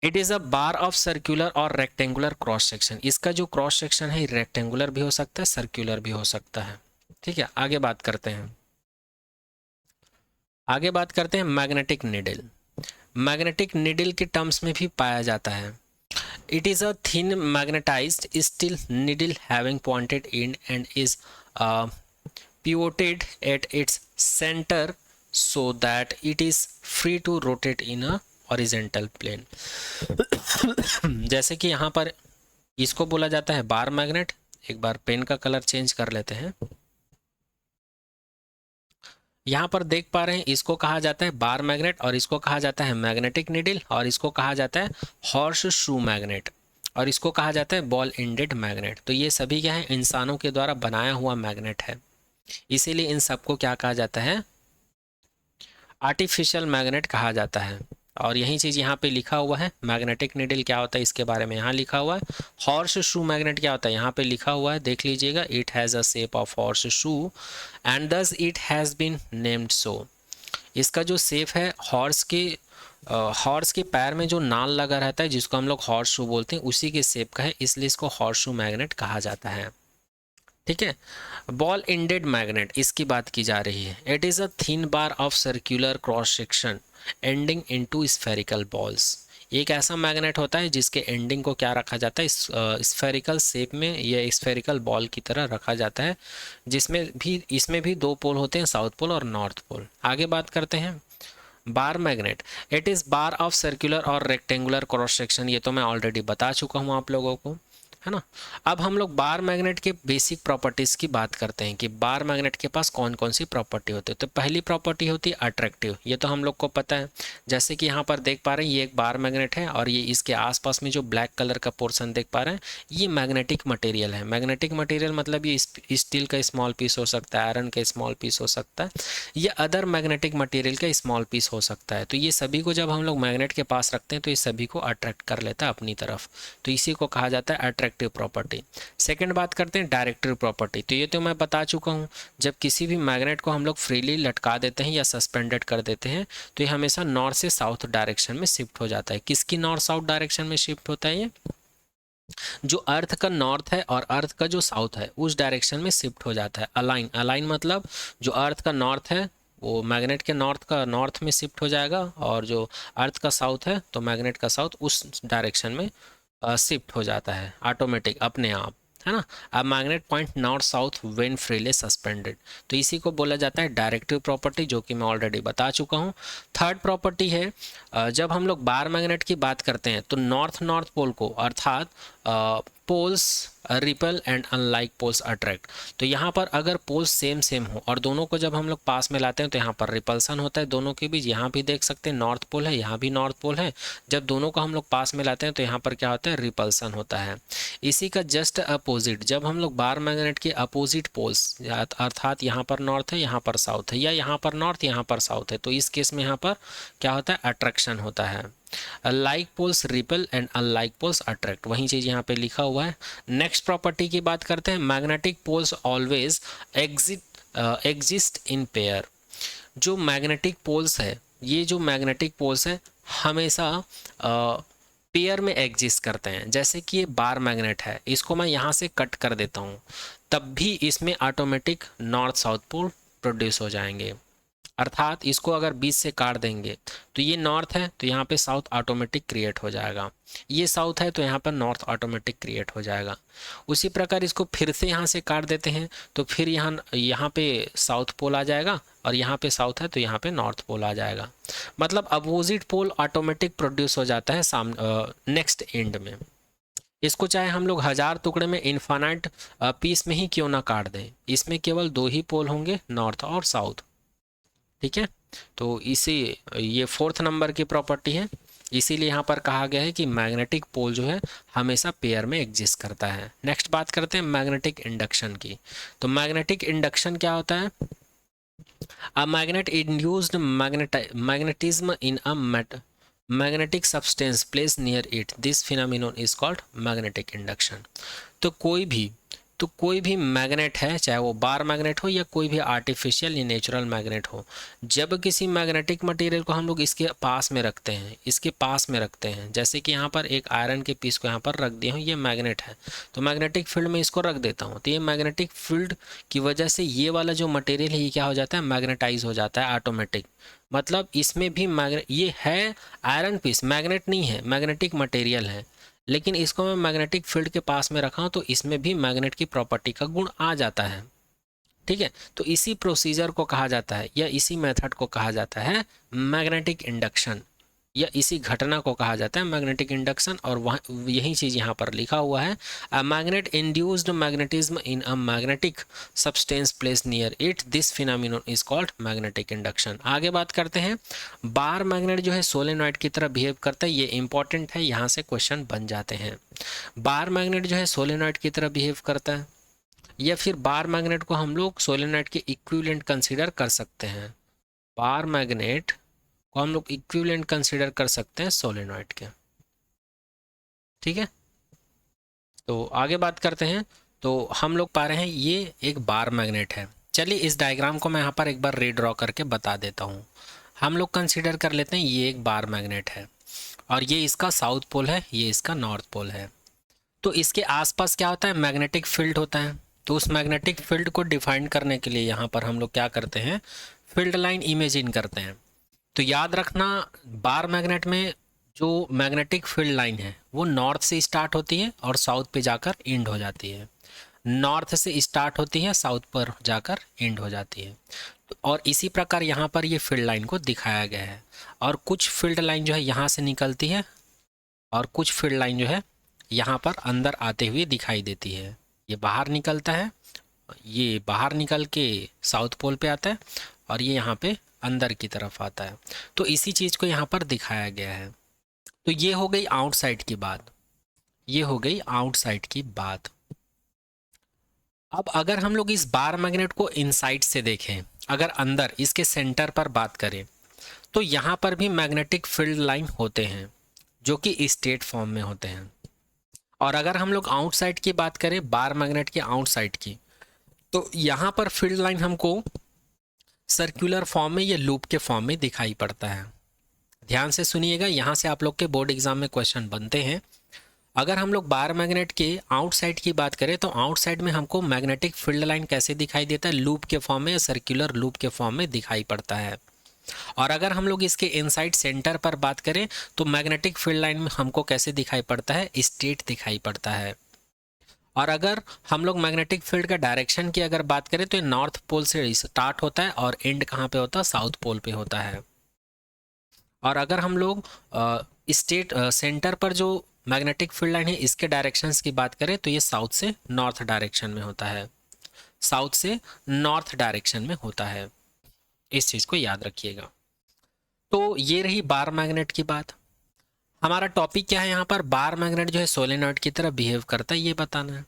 It is a bar of circular और रेक्टेंगुलर क्रॉस सेक्शन। इसका जो क्रॉस सेक्शन है रेक्टेंगुलर भी हो सकता है, सर्कुलर भी हो सकता है। ठीक है, आगे बात करते हैं। आगे बात करते हैं मैग्नेटिक नीडल। मैग्नेटिक नीडल के टर्म्स में भी पाया जाता है। It is a thin magnetised steel needle having pointed and and is pivoted at its center so that it is free to rotate in a horizontal plane। जैसे कि यहाँ पर इसको बोला जाता है बार मैग्नेट। एक बार पेन का कलर चेंज कर लेते हैं। यहाँ पर देख पा रहे हैं इसको कहा जाता है बार मैग्नेट और इसको कहा जाता है मैग्नेटिक नीडल और इसको कहा जाता है हॉर्स शू मैग्नेट और इसको कहा जाता है बॉल एंडेड मैग्नेट। तो ये सभी क्या है? इंसानों के द्वारा बनाया हुआ मैग्नेट है, इसीलिए इन सबको क्या कहा जाता है? आर्टिफिशियल मैग्नेट कहा जाता है। और यही चीज़ यहाँ पे लिखा हुआ है, मैग्नेटिक नीडल क्या होता है इसके बारे में यहाँ लिखा हुआ है। हॉर्स शू मैग्नेट क्या होता है यहाँ पे लिखा हुआ है, देख लीजिएगा। It has a shape of horseshoe and thus it has been named so. इसका जो शेप है हॉर्स के पैर में जो नाल लगा रहता है जिसको हम लोग हॉर्स शू बोलते हैं, उसी के शेप का है, इसलिए इसको हॉर्स शू मैग्नेट कहा जाता है। ठीक है, बॉल एंडेड मैग्नेट इसकी बात की जा रही है। It is a thin bar of circular cross section ending into spherical balls. एक ऐसा मैग्नेट होता है जिसके एंडिंग को क्या रखा जाता है? स्फेरिकल शेप में या स्फेरिकल बॉल की तरह रखा जाता है, इसमें भी दो पोल होते हैं, साउथ पोल और नॉर्थ पोल। आगे बात करते हैं bar magnet. It is bar of circular और रेक्टेंगुलर क्रॉस सेक्शन। ये तो मैं ऑलरेडी बता चुका हूँ आप लोगों को, है ना। अब हम लोग बार मैग्नेट के बेसिक प्रॉपर्टीज़ की बात करते हैं कि बार मैग्नेट के पास कौन कौन सी प्रॉपर्टी होती है। तो पहली प्रॉपर्टी होती है अट्रैक्टिव, ये तो हम लोग को पता है। जैसे कि यहाँ पर देख पा रहे हैं ये एक बार मैग्नेट है और ये इसके आसपास में जो ब्लैक कलर का पोर्शन देख पा रहे हैं ये मैग्नेटिक मटेरियल है। मैग्नेटिक मटेरियल मतलब ये स्टील का स्मॉल पीस हो सकता है, आयरन का स्मॉल पीस हो सकता है, या अदर मैग्नेटिक मटेरियल का स्मॉल पीस हो सकता है। तो ये सभी को जब हम लोग मैग्नेट के पास रखते हैं तो ये सभी को अट्रैक्ट कर लेता है अपनी तरफ, तो इसी को कहा जाता है अट्रैक्टिव प्रॉपर्टी। सेकंड बात करते हैं डायरेक्टिव प्रॉपर्टी। तो ये तो मैं बता चुका हूँ, जब किसी भी मैग्नेट को हम लोग फ्रीली लटका देते हैं या सस्पेंडेड कर देते हैं तो ये हमेशा नॉर्थ से साउथ डायरेक्शन में शिफ्ट हो जाता है। किसकी नॉर्थ साउथ डायरेक्शन में शिफ्ट होता है? ये जो अर्थ का नॉर्थ है और अर्थ का जो साउथ है उस डायरेक्शन में शिफ्ट हो जाता है। अलाइन मतलब जो अर्थ का नॉर्थ है वो मैग्नेट के नॉर्थ में शिफ्ट हो जाएगा और जो अर्थ का साउथ है तो मैग्नेट का साउथ उस डायरेक्शन में शिफ्ट हो जाता है ऑटोमेटिक अपने आप, है ना। अब magnet point north south when freely suspended, तो इसी को बोला जाता है डायरेक्टिव प्रॉपर्टी, जो कि मैं ऑलरेडी बता चुका हूँ। थर्ड प्रॉपर्टी है जब हम लोग बार मैग्नेट की बात करते हैं तो नॉर्थ पोल को अर्थात poles repel and unlike poles attract. तो यहाँ पर अगर पोल्स सेम हो और दोनों को जब हम लोग पास में लाते हैं तो यहाँ पर रिपल्सन होता है दोनों के बीच। यहाँ भी देख सकते हैं नॉर्थ पोल है, यहाँ भी नॉर्थ पोल है, जब दोनों को हम लोग पास में लाते हैं तो यहाँ पर क्या होता है? रिपल्सन होता है। इसी का जस्ट अपोजिट, जब हम लोग बार मैग्नेट के अपोजिट पोल्स अर्थात यहाँ पर नॉर्थ है यहाँ पर साउथ है, या यहाँ पर नॉर्थ यहाँ पर साउथ है, तो इस केस में यहाँ पर क्या होता है? अट्रैक्शन होता है। Like poles repel and unlike poles attract, वही चीज यहाँ पे लिखा हुआ है। नेक्स्ट प्रॉपर्टी की बात करते हैं। Magnetic poles always exist in pair. जो मैग्नेटिक पोल्स है, ये जो मैग्नेटिक पोल्स है हमेशा पेयर में एग्जिस्ट करते हैं। जैसे कि ये बार मैग्नेट है, इसको मैं यहाँ से कट कर देता हूँ, तब भी इसमें automatic north south pole produce हो जाएंगे। अर्थात इसको अगर बीच से काट देंगे तो ये नॉर्थ है तो यहाँ पे साउथ ऑटोमेटिक क्रिएट हो जाएगा, ये साउथ है तो यहाँ पर नॉर्थ ऑटोमेटिक क्रिएट हो जाएगा। उसी प्रकार इसको फिर से यहाँ से काट देते हैं तो फिर यहाँ पे साउथ पोल आ जाएगा, और यहाँ पे साउथ है तो यहाँ पे नॉर्थ पोल आ जाएगा। मतलब अपोजिट पोल ऑटोमेटिक प्रोड्यूस हो जाता है नेक्स्ट एंड में। इसको चाहे हम लोग 1000 टुकड़े में इन्फानाइट पीस में ही क्यों ना काट दें, इसमें केवल 2 ही पोल होंगे, नॉर्थ और साउथ। ठीक है, तो इसी ये 4th नंबर की प्रॉपर्टी है, इसीलिए यहाँ पर कहा गया है कि मैग्नेटिक पोल जो है हमेशा पेयर में एग्जिस्ट करता है। नेक्स्ट बात करते हैं मैग्नेटिक इंडक्शन की। तो मैग्नेटिक इंडक्शन क्या होता है? A magnet induced magnetism in a magnetic substance place near it, this phenomenon is called magnetic induction. तो कोई भी मैग्नेट है, चाहे वो बार मैग्नेट हो या कोई भी आर्टिफिशियल या नेचुरल मैग्नेट हो, जब किसी मैग्नेटिक मटेरियल को हम लोग इसके पास में रखते हैं, जैसे कि यहाँ पर एक आयरन के पीस को यहाँ पर रख दिया हूँ, ये मैग्नेट है, तो मैग्नेटिक फील्ड में इसको रख देता हूँ, तो ये मैग्नेटिक फील्ड की वजह से ये वाला जो मटेरियल है ये क्या हो जाता है, मैग्नेटाइज हो जाता है ऑटोमेटिक। मतलब इसमें भी ये है आयरन पीस, मैग्नेट नहीं है, मैग्नेटिक मटेरियल है, लेकिन इसको मैं मैग्नेटिक फील्ड के पास में रखा हूँ तो इसमें भी मैग्नेट की प्रॉपर्टी का गुण आ जाता है। ठीक है, तो इसी प्रोसीजर को कहा जाता है या इसी मेथड को कहा जाता है मैग्नेटिक इंडक्शन, या इसी घटना को कहा जाता है मैग्नेटिक इंडक्शन। और वह यही चीज़ यहाँ पर लिखा हुआ है, a magnet induced magnetism in a magnetic substance place near it, this phenomenon is called magnetic induction. आगे बात करते हैं, बार मैग्नेट जो है सोलेनॉइड की तरह बिहेव करता है, ये इंपॉर्टेंट है, यहाँ से क्वेश्चन बन जाते हैं। बार मैग्नेट जो है सोलेनॉइड की तरह बिहेव करता है, या फिर बार मैग्नेट को हम लोग सोलेनॉइड के इक्विवेलेंट कंसीडर कर सकते हैं, बार मैग्नेट को हम लोग इक्विवेलेंट कंसीडर कर सकते हैं सोलेनॉइड के। ठीक है, तो आगे बात करते हैं। तो हम लोग पा रहे हैं ये एक बार मैग्नेट है। चलिए इस डायग्राम को मैं यहाँ पर एक बार रीड्रॉ करके बता देता हूँ। हम लोग कंसीडर कर लेते हैं ये एक बार मैग्नेट है, और ये इसका साउथ पोल है, ये इसका नॉर्थ पोल है। तो इसके आसपास क्या होता है, मैग्नेटिक फील्ड होता है। तो उस मैग्नेटिक फील्ड को डिफाइन करने के लिए यहाँ पर हम लोग क्या करते हैं, फील्ड लाइन इमेजिन करते हैं। तो याद रखना, बार मैग्नेट में जो मैग्नेटिक फील्ड लाइन है वो नॉर्थ से स्टार्ट होती है और साउथ पे जाकर एंड हो जाती है, नॉर्थ से स्टार्ट होती है साउथ पर जाकर एंड हो जाती है। और इसी प्रकार यहाँ पर ये फील्ड लाइन को दिखाया गया है, और कुछ फील्ड लाइन जो है यहाँ से निकलती है, और कुछ फील्ड लाइन जो है यहाँ पर अंदर आते हुए दिखाई देती है। ये बाहर निकलता है, ये बाहर निकल के साउथ पोल पे आता है, और ये यहाँ पे अंदर की तरफ आता है। तो इसी चीज़ को यहाँ पर दिखाया गया है। तो ये हो गई आउटसाइड की बात, ये हो गई आउटसाइड की बात। अब अगर हम लोग इस बार मैग्नेट को इनसाइड से देखें, अगर अंदर इसके सेंटर पर बात करें, तो यहाँ पर भी मैग्नेटिक फील्ड लाइन होते हैं जो कि स्ट्रेट फॉर्म में होते हैं। और अगर हम लोग आउटसाइड की बात करें, बार मैग्नेट के आउटसाइड की, तो यहाँ पर फील्ड लाइन हमको सर्कुलर फॉर्म में या लूप के फॉर्म में दिखाई पड़ता है। ध्यान से सुनिएगा, यहाँ से आप लोग के बोर्ड एग्जाम में क्वेश्चन बनते हैं। अगर हम लोग बार मैग्नेट के आउटसाइड की बात करें, तो आउटसाइड में हमको मैग्नेटिक फील्ड लाइन कैसे दिखाई देता है, लूप के फॉर्म में या सर्कुलर लूप के फॉर्म में दिखाई पड़ता है। और अगर हम लोग इसके इनसाइड सेंटर पर बात करें, तो मैग्नेटिक फील्ड लाइन में हमको कैसे दिखाई पड़ता है, स्ट्रेट दिखाई पड़ता है। और अगर हम लोग मैग्नेटिक फील्ड का डायरेक्शन की अगर बात करें, तो ये नॉर्थ पोल से स्टार्ट होता है और एंड कहाँ पे होता है, साउथ पोल पे होता है। और अगर हम लोग स्टेट सेंटर पर जो मैग्नेटिक फील्ड लाइन है इसके डायरेक्शंस की बात करें, तो ये साउथ से नॉर्थ डायरेक्शन में होता है, साउथ से नॉर्थ डायरेक्शन में होता है। इस चीज़ को याद रखिएगा। तो ये रही बार मैग्नेट की बात। हमारा टॉपिक क्या है यहाँ पर, बार मैग्नेट जो है सोलेनॉइड की तरह बिहेव करता है, ये बताना है।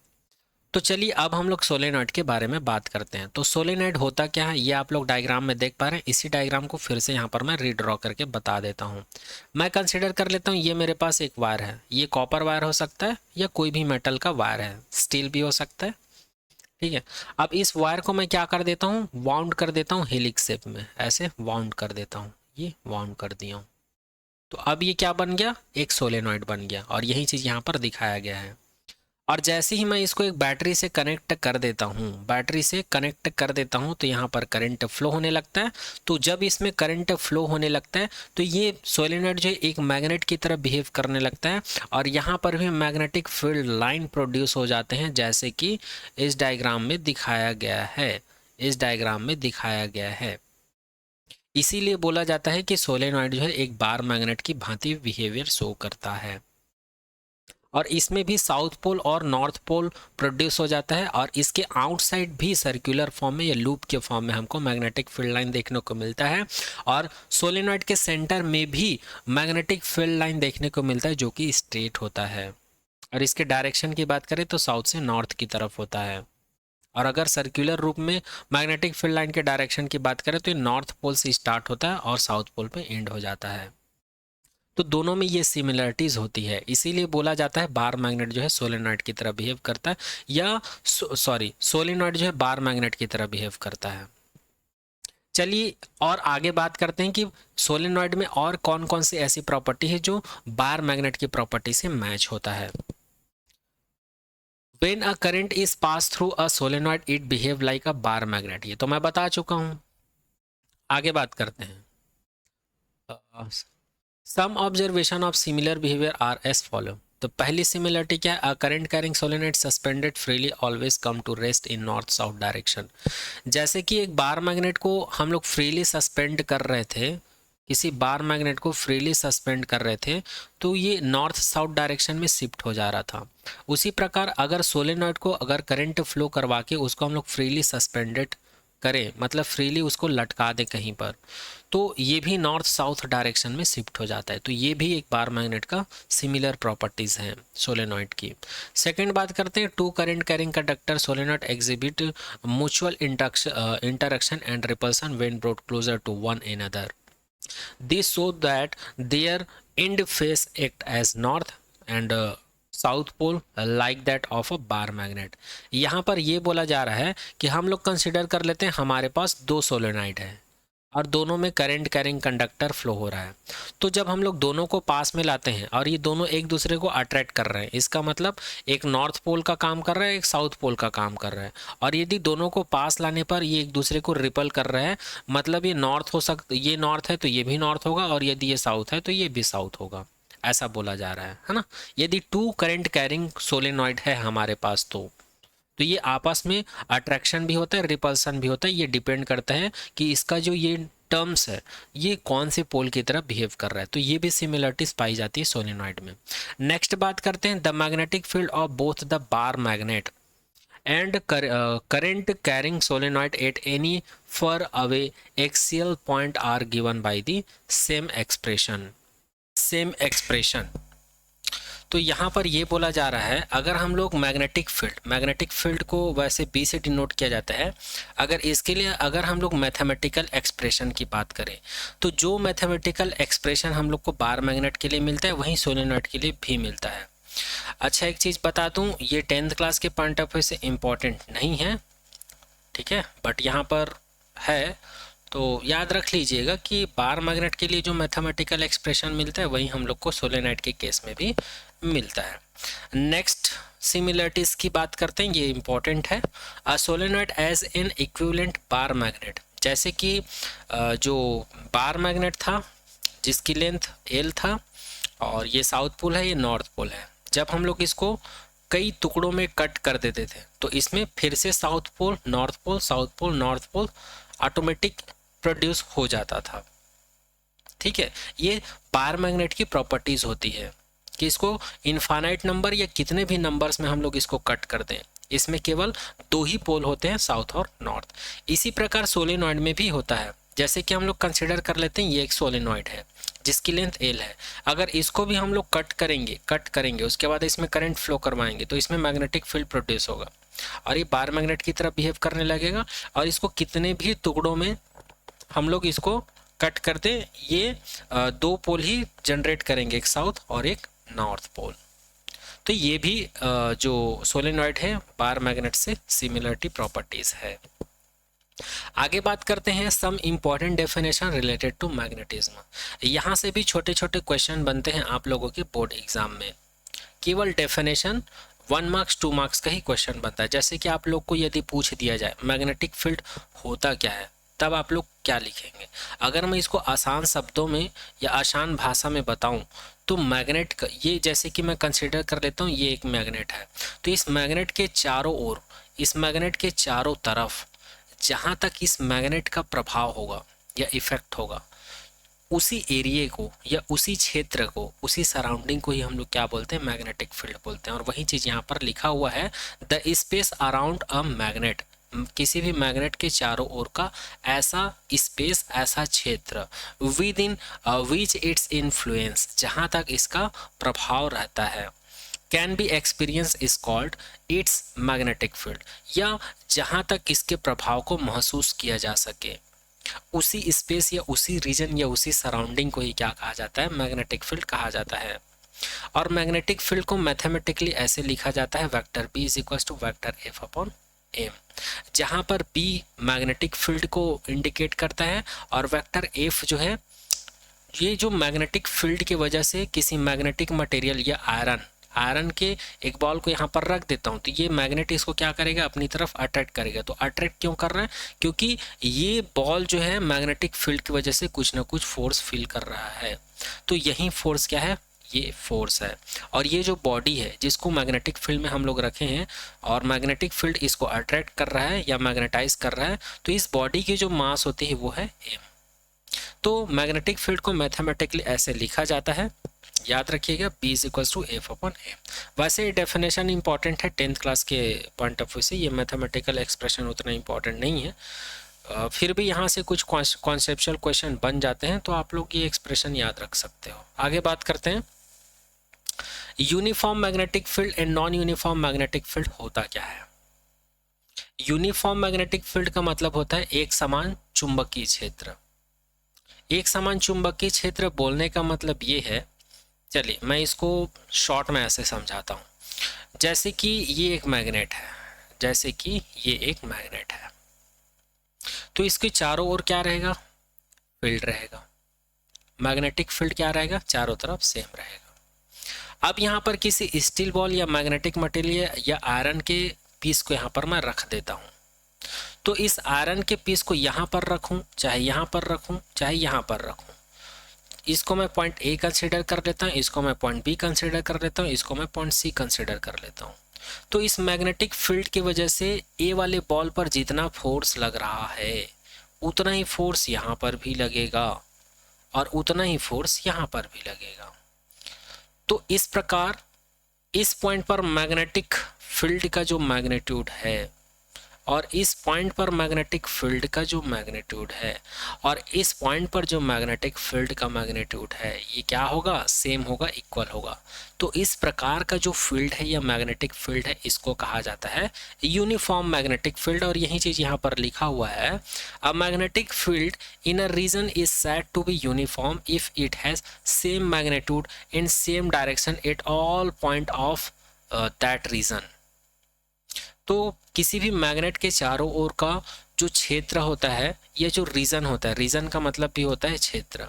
तो चलिए अब हम लोग सोलेनॉइड के बारे में बात करते हैं। तो सोलेनॉइड होता क्या है, ये आप लोग डायग्राम में देख पा रहे हैं। इसी डायग्राम को फिर से यहाँ पर मैं रीड्रॉ करके बता देता हूँ। मैं कंसिडर कर लेता हूँ, ये मेरे पास एक वायर है, ये कॉपर वायर हो सकता है या कोई भी मेटल का वायर है, स्टील भी हो सकता है। ठीक है, अब इस वायर को मैं क्या कर देता हूँ, वाउंड कर देता हूँ हेलिक्स शेप में, ऐसे वाउंड कर देता हूँ, ये वाउंड कर दिया हूँ। तो अब ये क्या बन गया, एक सोलेनॉइड बन गया, और यही चीज़ यहाँ पर दिखाया गया है। और जैसे ही मैं इसको एक बैटरी से कनेक्ट कर देता हूँ, बैटरी से कनेक्ट कर देता हूँ, तो यहाँ पर करंट फ्लो होने लगता है। तो जब इसमें करंट फ्लो होने लगता है तो ये सोलेनॉइड जो है एक मैग्नेट की तरह बिहेव करने लगता है, और यहाँ पर भी मैग्नेटिक फील्ड लाइन प्रोड्यूस हो जाते हैं, जैसे कि इस डायग्राम में दिखाया गया है, इस डायग्राम में दिखाया गया है। इसीलिए बोला जाता है कि सोलेनॉइड जो है एक बार मैग्नेट की भांति बिहेवियर शो करता है। और इसमें भी साउथ पोल और नॉर्थ पोल प्रोड्यूस हो जाता है, और इसके आउटसाइड भी सर्कुलर फॉर्म में या लूप के फॉर्म में हमको मैग्नेटिक फील्ड लाइन देखने को मिलता है। और सोलेनॉइड के सेंटर में भी मैग्नेटिक फील्ड लाइन देखने को मिलता है, जो कि स्ट्रेट होता है। और इसके डायरेक्शन की बात करें तो साउथ से नॉर्थ की तरफ होता है। और अगर सर्कुलर रूप में मैग्नेटिक फील्ड लाइन के डायरेक्शन की बात करें तो ये नॉर्थ पोल से स्टार्ट होता है और साउथ पोल पे एंड हो जाता है। तो दोनों में ये सिमिलरिटीज होती है, इसीलिए बोला जाता है बार मैग्नेट जो है सोलेनॉइड की तरह बिहेव करता है, या सोलेनॉइड जो है बार मैग्नेट की तरह बिहेव करता है। चलिए और आगे बात करते हैं कि सोलेनॉइड में और कौन कौन सी ऐसी प्रॉपर्टी है जो बार मैग्नेट की प्रॉपर्टी से मैच होता है। When a current is passed through a solenoid, it behave like a bar magnet। ये तो मैं बता चुका हूं। आगे बात करते हैं। Some observation of similar behaviour are as follow. तो पहली सिमिलरिटी क्या है, a current carrying solenoid suspended freely always come to rest in north south direction. जैसे कि एक बार मैग्नेट को हम लोग फ्रीली सस्पेंड कर रहे थे, किसी बार मैग्नेट को फ्रीली सस्पेंड कर रहे थे, तो ये नॉर्थ साउथ डायरेक्शन में शिफ्ट हो जा रहा था। उसी प्रकार अगर सोलेनॉइड को अगर करंट फ्लो करवा के उसको हम लोग फ्रीली सस्पेंडेड करें, मतलब फ्रीली उसको लटका दें कहीं पर, तो ये भी नॉर्थ साउथ डायरेक्शन में शिफ्ट हो जाता है। तो ये भी एक बार मैग्नेट का सिमिलर प्रॉपर्टीज हैं सोलेनॉइड की। सेकंड बात करते हैं, two current carrying conductor solenoid exhibit mutual interaction and repulsion when brought closer to one another. This show that their end face act as north and south pole like that of a bar magnet. यहाँ पर ये बोला जा रहा है कि हम लोग कंसिडर कर लेते हैं हमारे पास दो सोलेनॉइड है और दोनों में करंट कैरिंग कंडक्टर फ्लो हो रहा है। तो जब हम लोग दोनों को पास में लाते हैं और ये दोनों एक दूसरे को अट्रैक्ट कर रहे हैं, इसका मतलब एक नॉर्थ पोल का काम कर रहा है, एक साउथ पोल का काम कर रहा है। और यदि दोनों को पास लाने पर ये एक दूसरे को रिपल कर रहा है, मतलब ये नॉर्थ हो सकता, ये नॉर्थ है तो ये भी नॉर्थ होगा, और यदि ये साउथ है तो ये भी साउथ होगा, ऐसा बोला जा रहा है ना। यदि टू करंट कैरिंग सोलेनॉइड है हमारे पास तो ये आपस में अट्रैक्शन भी होता है, रिपल्सन भी होता है। ये डिपेंड करता है कि इसका जो ये टर्म्स है ये कौन से पोल की तरह बिहेव कर रहा है। तो ये भी सिमिलरिटीज पाई जाती है सोलेनॉइड में। नेक्स्ट बात करते हैं, the magnetic field of both the bar magnet and current carrying solenoid at any far away axial point are given by the same expression. तो यहाँ पर ये बोला जा रहा है, अगर हम लोग मैग्नेटिक फील्ड को वैसे बी से डिनोट किया जाता है, अगर इसके लिए अगर हम लोग मैथमेटिकल एक्सप्रेशन की बात करें तो जो मैथमेटिकल एक्सप्रेशन हम लोग को बार मैग्नेट के लिए मिलता है वहीं सोलेनॉइड के लिए भी मिलता है। अच्छा एक चीज़ बता दूँ, ये 10th क्लास के पॉइंट ऑफ व्यू से इम्पॉर्टेंट नहीं है, ठीक है, बट यहाँ पर है, तो याद रख लीजिएगा कि बार मैग्नेट के लिए जो मैथमेटिकल एक्सप्रेशन मिलता है वही हम लोग को सोलेनॉइड के केस में भी मिलता है। नेक्स्ट सिमिलरिटीज की बात करते हैं, ये इंपॉर्टेंट है। A solenoid as an equivalent bar magnet, जैसे कि जो बार मैग्नेट था जिसकी लेंथ L था और ये साउथ पोल है, ये नॉर्थ पोल है, जब हम लोग इसको कई टुकड़ों में कट कर देते थे तो इसमें फिर से south pole north pole south pole north pole automatic produce हो जाता था। ठीक है, ये बार मैग्नेट की प्रॉपर्टीज होती है कि इसको इनफाइनाइट नंबर या कितने भी नंबर्स में हम लोग इसको कट कर दें, इसमें केवल दो ही पोल होते हैं, साउथ और नॉर्थ। इसी प्रकार सोलेनॉइड में भी होता है, जैसे कि हम लोग कंसिडर कर लेते हैं ये एक सोलेनॉइड है जिसकी लेंथ L है, अगर इसको भी हम लोग कट करेंगे उसके बाद इसमें करंट फ्लो करवाएंगे तो इसमें मैग्नेटिक फील्ड प्रोड्यूस होगा और ये बार मैग्नेट की तरह बिहेव करने लगेगा। और इसको कितने भी टुकड़ों में हम लोग इसको कट करते, ये दो पोल ही जनरेट करेंगे, एक साउथ और एक नॉर्थ पोल। तो ये भी जो सोलेनॉइड है बार मैग्नेट से सिमिलरिटी प्रॉपर्टीज है। आगे बात करते हैं some important definition related to magnetism. यहाँ से भी छोटे छोटे क्वेश्चन बनते हैं आप लोगों के बोर्ड एग्जाम में। केवल डेफिनेशन 1 मार्क्स 2 मार्क्स का ही क्वेश्चन बनता है। जैसे कि आप लोग को यदि पूछ दिया जाए मैग्नेटिक फील्ड होता क्या है, तब आप लोग क्या लिखेंगे? अगर मैं इसको आसान शब्दों में या आसान भाषा में बताऊं तो मैग्नेट का ये, जैसे कि मैं कंसीडर कर लेता हूँ ये एक मैग्नेट है, तो इस मैग्नेट के चारों ओर, इस मैग्नेट के चारों तरफ जहाँ तक इस मैग्नेट का प्रभाव होगा या इफेक्ट होगा, उसी एरिया को या उसी क्षेत्र को, उसी सराउंडिंग को ही हम लोग क्या बोलते हैं? मैग्नेटिक फील्ड बोलते हैं। और वही चीज़ यहाँ पर लिखा हुआ है, the space around a magnet, किसी भी मैग्नेट के चारों ओर का ऐसा स्पेस, ऐसा क्षेत्र, with in which its influence, जहाँ तक इसका प्रभाव रहता है, can be experience is called its magnetic field, या जहाँ तक इसके प्रभाव को महसूस किया जा सके, उसी स्पेस या उसी रीजन या उसी सराउंडिंग को ही क्या कहा जाता है? मैग्नेटिक फील्ड कहा जाता है। और मैग्नेटिक फील्ड को मैथमेटिकली ऐसे लिखा जाता है, vector B is equal to vector F upon M, जहाँ पर B मैग्नेटिक फील्ड को इंडिकेट करता है और वेक्टर F जो है, ये जो मैग्नेटिक फील्ड की वजह से किसी मैग्नेटिक मटेरियल या आयरन के एक बॉल को यहाँ पर रख देता हूँ, तो ये मैग्नेट इसको क्या करेगा? अपनी तरफ अट्रैक्ट करेगा। तो अट्रैक्ट क्यों कर रहा है? क्योंकि ये बॉल जो है मैग्नेटिक फील्ड की वजह से कुछ ना कुछ फोर्स फील कर रहा है। तो यही फोर्स क्या है? ये फोर्स है। और ये जो बॉडी है जिसको मैग्नेटिक फील्ड में हम लोग रखे हैं और मैग्नेटिक फील्ड इसको अट्रैक्ट कर रहा है या मैग्नेटाइज कर रहा है, तो इस बॉडी की जो मास होती है वो है m। तो मैग्नेटिक फील्ड को मैथमेटिकली ऐसे लिखा जाता है, याद रखिएगा, B is equal to F upon M। वैसे डेफिनेशन इंपॉर्टेंट है 10th क्लास के पॉइंट ऑफ व्यू से, ये मैथमेटिकल एक्सप्रेशन उतना इंपॉर्टेंट नहीं है, फिर भी यहाँ से कुछ कॉन्सेप्चुअल क्वेश्चन बन जाते हैं, तो आप लोग ये एक्सप्रेशन याद रख सकते हो। आगे बात करते हैं, uniform magnetic field and non uniform magnetic field होता क्या है? यूनिफॉर्म मैग्नेटिक फील्ड का मतलब होता है एक समान चुंबकीय क्षेत्र। एक समान चुंबकीय क्षेत्र बोलने का मतलब ये है, चलिए मैं इसको शॉर्ट में ऐसे समझाता हूँ। जैसे कि ये एक मैग्नेट है, जैसे कि ये एक मैग्नेट है, तो इसके चारों ओर क्या रहेगा? फील्ड रहेगा। मैग्नेटिक फील्ड क्या रहेगा? चारों तरफ सेम रहेगा। अब यहाँ पर किसी स्टील बॉल या मैग्नेटिक मटेरियल या आयरन के पीस को यहाँ पर मैं रख देता हूँ, तो इस आयरन के पीस को यहाँ पर रखूँ, चाहे यहाँ पर रखूँ, चाहे यहाँ पर रखूँ, इसको मैं पॉइंट A कंसीडर कर लेता हूँ, इसको मैं पॉइंट B कंसीडर कर लेता हूँ, इसको मैं पॉइंट C कंसीडर कर लेता हूँ। तो इस मैग्नेटिक फील्ड की वजह से A वाले बॉल पर जितना फोर्स लग रहा है उतना ही फोर्स यहाँ पर भी लगेगा और उतना ही फोर्स यहाँ पर भी लगेगा। तो इस प्रकार इस पॉइंट पर मैग्नेटिक फील्ड का जो मैग्नीट्यूड है और इस पॉइंट पर मैग्नेटिक फील्ड का जो मैग्नीट्यूड है और इस पॉइंट पर जो मैग्नेटिक फील्ड का मैग्नीट्यूड है, ये क्या होगा? सेम होगा, इक्वल होगा। तो इस प्रकार का जो फील्ड है या मैग्नेटिक फील्ड है, इसको कहा जाता है यूनिफॉर्म मैग्नेटिक फील्ड। और यही चीज यहाँ पर लिखा हुआ है, a magnetic field in a region is said to be uniform if it has same magnitude in same direction at all point of that region. तो किसी भी मैग्नेट के चारों ओर का जो क्षेत्र होता है, ये जो रीजन होता है, रीजन का मतलब भी होता है क्षेत्र,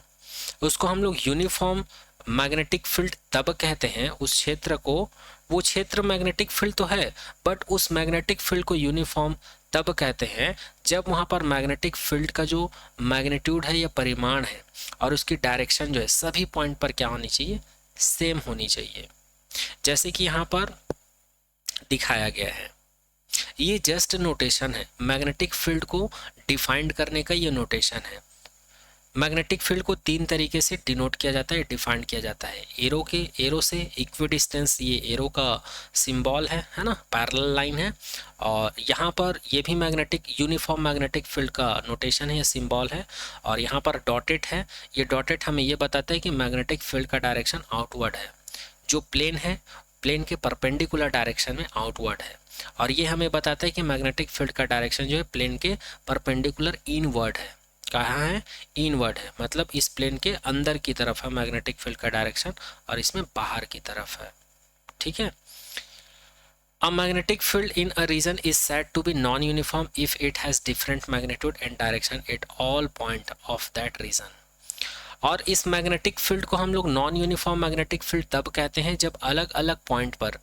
उसको हम लोग यूनिफॉर्म मैग्नेटिक फील्ड तब कहते हैं उस क्षेत्र को। वो क्षेत्र मैग्नेटिक फील्ड तो है, बट उस मैग्नेटिक फील्ड को यूनिफॉर्म तब कहते हैं जब वहाँ पर मैग्नेटिक फील्ड का जो मैग्नीट्यूड है या परिमाण है और उसकी डायरेक्शन जो है सभी पॉइंट पर क्या होनी चाहिए? सेम होनी चाहिए। जैसे कि यहाँ पर दिखाया गया है, ये जस्ट नोटेशन है, मैग्नेटिक फील्ड को डिफाइंड करने का ये नोटेशन है। मैग्नेटिक फील्ड को 3 तरीके से डिनोट किया जाता है, डिफाइंड किया जाता है। एरो से इक्विडिस्टेंस, ये एरो का सिंबल है ना, पैरेलल लाइन है। और यहाँ पर ये भी मैग्नेटिक यूनिफॉर्म मैग्नेटिक फील्ड का नोटेशन है, ये सिंबल है। और यहाँ पर डॉटेड है, ये डॉटेड हमें ये बताता है कि मैग्नेटिक फील्ड का डायरेक्शन आउटवर्ड है, जो प्लेन है प्लेन के परपेंडिकुलर डायरेक्शन में आउटवर्ड है। और ये हमें बताता है कि मैग्नेटिक फील्ड का डायरेक्शन जो है प्लेन के परपेंडिकुलर इनवर्ड है। कहाँ है? इनवर्ड है, मतलब इस प्लेन के अंदर की तरफ है मैग्नेटिक फील्ड का डायरेक्शन और इसमें बाहर की तरफ है। ठीक है, A magnetic field in a region is said to be non-uniform if it has different magnitude and direction at all point of that region. और इस मैग्नेटिक फील्ड को हम लोग नॉन यूनिफॉर्म मैग्नेटिक फील्ड तब कहते हैं जब अलग अलग पॉइंट पर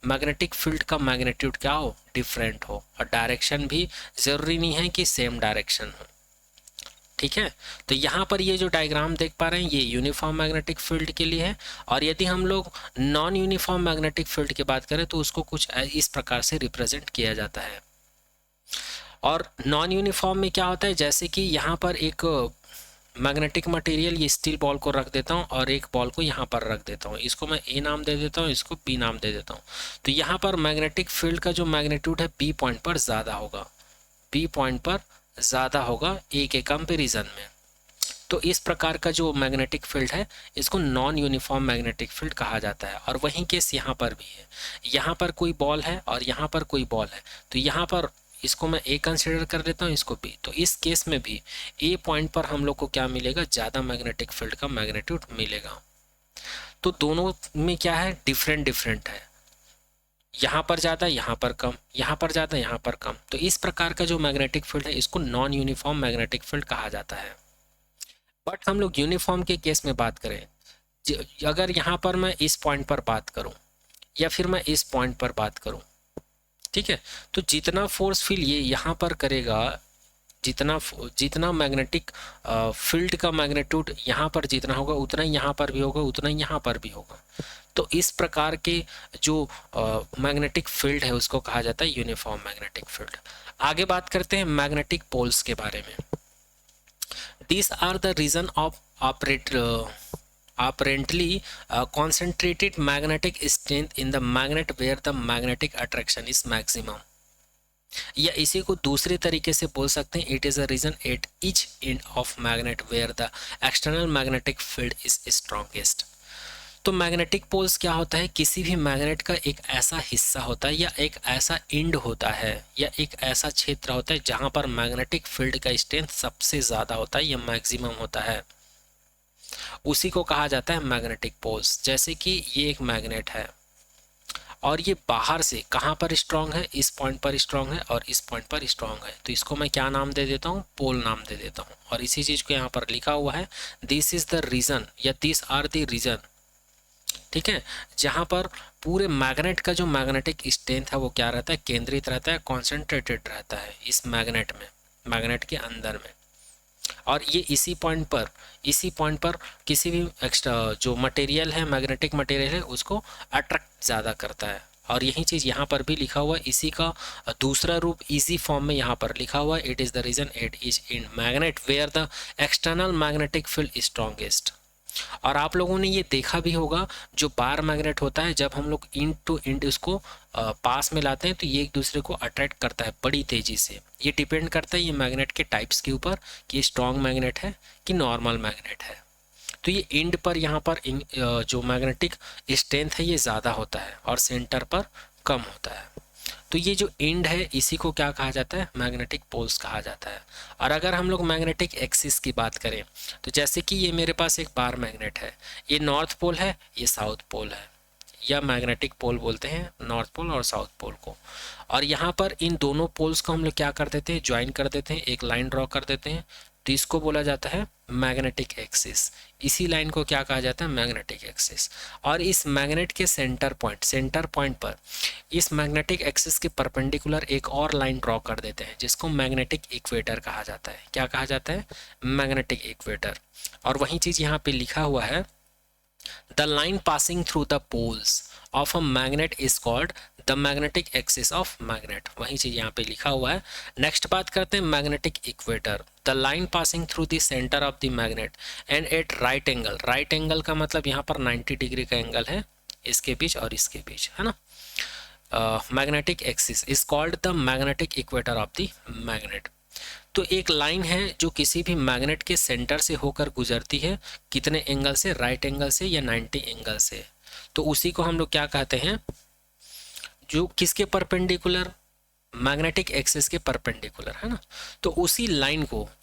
मैग्नेटिक फील्ड का मैग्नीट्यूड क्या हो, डिफरेंट हो, और डायरेक्शन भी जरूरी नहीं है कि सेम डायरेक्शन हो। ठीक है, तो यहाँ पर ये जो डायग्राम देख पा रहे हैं ये यूनिफॉर्म मैग्नेटिक फील्ड के लिए है, और यदि हम लोग नॉन यूनिफॉर्म मैग्नेटिक फील्ड की बात करें तो उसको कुछ इस प्रकार से रिप्रेजेंट किया जाता है। और नॉन यूनिफॉर्म में क्या होता है, जैसे कि यहाँ पर एक मैग्नेटिक मटेरियल, ये स्टील बॉल को रख देता हूँ और एक बॉल को यहाँ पर रख देता हूँ, इसको मैं ए नाम दे देता हूँ, इसको बी नाम दे देता हूँ। तो यहाँ पर मैग्नेटिक फील्ड का जो मैग्नीट्यूड है बी पॉइंट पर ज़्यादा होगा, बी पॉइंट पर ज़्यादा होगा ए के कंपेरिजन में। तो इस प्रकार का जो मैग्नेटिक फील्ड है इसको नॉन यूनिफॉर्म मैग्नेटिक फील्ड कहा जाता है। और वहीं केस यहाँ पर भी है, यहाँ पर कोई बॉल है और यहाँ पर कोई बॉल है, तो यहाँ पर इसको मैं ए कंसिडर कर लेता हूँ, इसको बी। तो इस केस में भी ए पॉइंट पर हम लोग को क्या मिलेगा, ज़्यादा मैग्नेटिक फील्ड का मैग्नीट्यूड मिलेगा। तो दोनों में क्या है, डिफरेंट डिफरेंट है, यहाँ पर ज़्यादा यहाँ पर कम, यहाँ पर ज़्यादा यहाँ पर कम। तो इस प्रकार का जो मैग्नेटिक फील्ड है इसको नॉन यूनिफॉर्म मैग्नेटिक फील्ड कहा जाता है। बट हम लोग यूनिफॉर्म के केस में बात करें, अगर यहाँ पर मैं इस पॉइंट पर बात करूँ या फिर मैं इस पॉइंट पर बात करूँ, ठीक है, तो जितना फोर्स फील ये यहाँ पर करेगा, जितना मैग्नेटिक फील्ड का मैग्नीट्यूड यहाँ पर जितना होगा उतना ही यहाँ पर भी होगा, उतना ही यहाँ पर भी होगा। तो इस प्रकार के जो मैग्नेटिक फील्ड है उसको कहा जाता है यूनिफॉर्म मैग्नेटिक फील्ड। आगे बात करते हैं मैग्नेटिक पोल्स के बारे में। These are the region of apparently concentrated magnetic strength in the magnet where the magnetic attraction is maximum, या इसी को दूसरे तरीके से बोल सकते हैं, it is a region at each end of magnet where the external magnetic field is strongest. तो मैग्नेटिक पोल्स क्या होता है, किसी भी मैग्नेट का एक ऐसा हिस्सा होता है या एक ऐसा एंड होता है या एक ऐसा क्षेत्र होता है जहां पर मैग्नेटिक फील्ड का स्ट्रेंथ सबसे ज़्यादा होता है या मैक्सिमम होता है, उसी को कहा जाता है मैग्नेटिक पोल्स। जैसे कि ये एक मैग्नेट है और ये बाहर से कहाँ पर स्ट्रांग है, इस पॉइंट पर स्ट्रांग है और इस पॉइंट पर स्ट्रांग है, तो इसको मैं क्या नाम दे देता हूँ, पोल नाम दे देता हूँ। और इसी चीज़ को यहाँ पर लिखा हुआ है, दिस इज द रीजन या दिस आर द रीजन, ठीक है, जहाँ पर पूरे मैग्नेट का जो मैग्नेटिक स्ट्रेंथ है वो क्या रहता है, केंद्रित रहता है, कॉन्सेंट्रेटेड रहता है इस मैग्नेट में, मैग्नेट के अंदर में। और ये इसी पॉइंट पर किसी भी एक्स्ट्रा जो मटेरियल है, मैग्नेटिक मटेरियल है, उसको अट्रैक्ट ज़्यादा करता है। और यही चीज़ यहाँ पर भी लिखा हुआ है, इसी का दूसरा रूप इजी फॉर्म में यहाँ पर लिखा हुआ है, it is the region it is in magnet where the external magnetic field strongest. और आप लोगों ने ये देखा भी होगा, जो बार मैग्नेट होता है जब हम लोग इंड टू इंड उसको पास में लाते हैं तो ये एक दूसरे को अट्रैक्ट करता है बड़ी तेज़ी से। ये डिपेंड करता है ये मैग्नेट के टाइप्स के ऊपर कि स्ट्रॉन्ग मैग्नेट है कि नॉर्मल मैग्नेट है। तो ये इंड पर यहाँ पर जो मैग्नेटिक स्ट्रेंथ है ये ज़्यादा होता है और सेंटर पर कम होता है। तो ये जो एंड है इसी को क्या कहा जाता है, मैग्नेटिक पोल्स कहा जाता है। और अगर हम लोग मैग्नेटिक एक्सिस की बात करें तो जैसे कि ये मेरे पास एक बार मैग्नेट है, ये नॉर्थ पोल है, ये साउथ पोल है, या मैग्नेटिक पोल बोलते हैं नॉर्थ पोल और साउथ पोल को। और यहाँ पर इन दोनों पोल्स को हम लोग क्या कर देते हैं, ज्वाइन कर देते हैं, एक लाइन ड्रॉ कर देते हैं, तो इसको बोला जाता है मैग्नेटिक एक्सिस। इसी लाइन को क्या कहा जाता है, मैग्नेटिक एक्सिस। और इस मैग्नेट के सेंटर पॉइंट पर इस मैग्नेटिक एक्सिस के परपेंडिकुलर एक और लाइन ड्रॉ कर देते हैं जिसको मैग्नेटिक इक्वेटर कहा जाता है। क्या कहा जाता है, मैग्नेटिक इक्वेटर। और वही चीज़ यहाँ पे लिखा हुआ है, the line passing through the poles of a magnet is called the magnetic axis of magnet. वही चीज यहाँ पे लिखा हुआ है। नेक्स्ट बात करते हैं magnetic equator, the line passing through the centre of the magnet and at right angle. Right angle का मतलब यहाँ पर 90 डिग्री का एंगल है इसके बीच और इसके बीच, है ना। Magnetic axis is called the magnetic equator of the magnet. तो एक लाइन है जो किसी भी मैग्नेट के सेंटर से होकर गुजरती है, कितने एंगल से, राइट एंगल से या 90 एंगल से। तो उसी को हम लोग क्या कहते हैं, जो किसके परपेंडिकुलर, मैग्नेटिक एक्सिस के परपेंडिकुलर, है ना। तो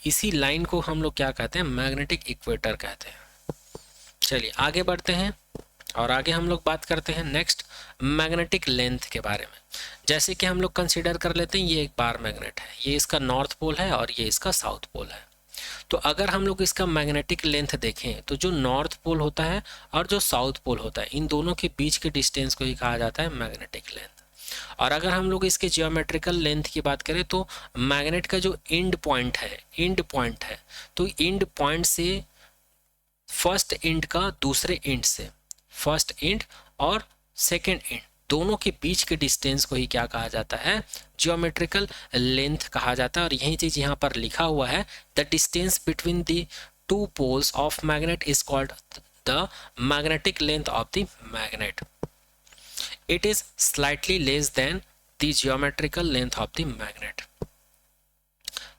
इसी लाइन को हम लोग क्या कहते हैं, मैग्नेटिक इक्वेटर कहते हैं। चलिए आगे बढ़ते हैं। और आगे हम लोग बात करते हैं नेक्स्ट मैग्नेटिक लेंथ के बारे में। जैसे कि हम लोग कंसीडर कर लेते हैं ये एक बार मैग्नेट है, ये इसका नॉर्थ पोल है और ये इसका साउथ पोल है। तो अगर हम लोग इसका मैग्नेटिक लेंथ देखें तो जो नॉर्थ पोल होता है और जो साउथ पोल होता है, इन दोनों के बीच के डिस्टेंस को ही कहा जाता है मैग्नेटिक लेंथ। और अगर हम लोग इसके जियोमेट्रिकल लेंथ की बात करें तो मैग्नेट का जो एंड पॉइंट है, तो एंड पॉइंट से फर्स्ट एंड का दूसरे एंड से, फर्स्ट एंड और सेकेंड एंड दोनों के बीच के डिस्टेंस को ही क्या कहा जाता है, जियोमेट्रिकल लेंथ कहा जाता है। और यही चीज यहाँ पर लिखा हुआ है, the distance between the two poles of magnet is called the magnetic length of the magnet. It is slightly less than the geometrical length of the magnet.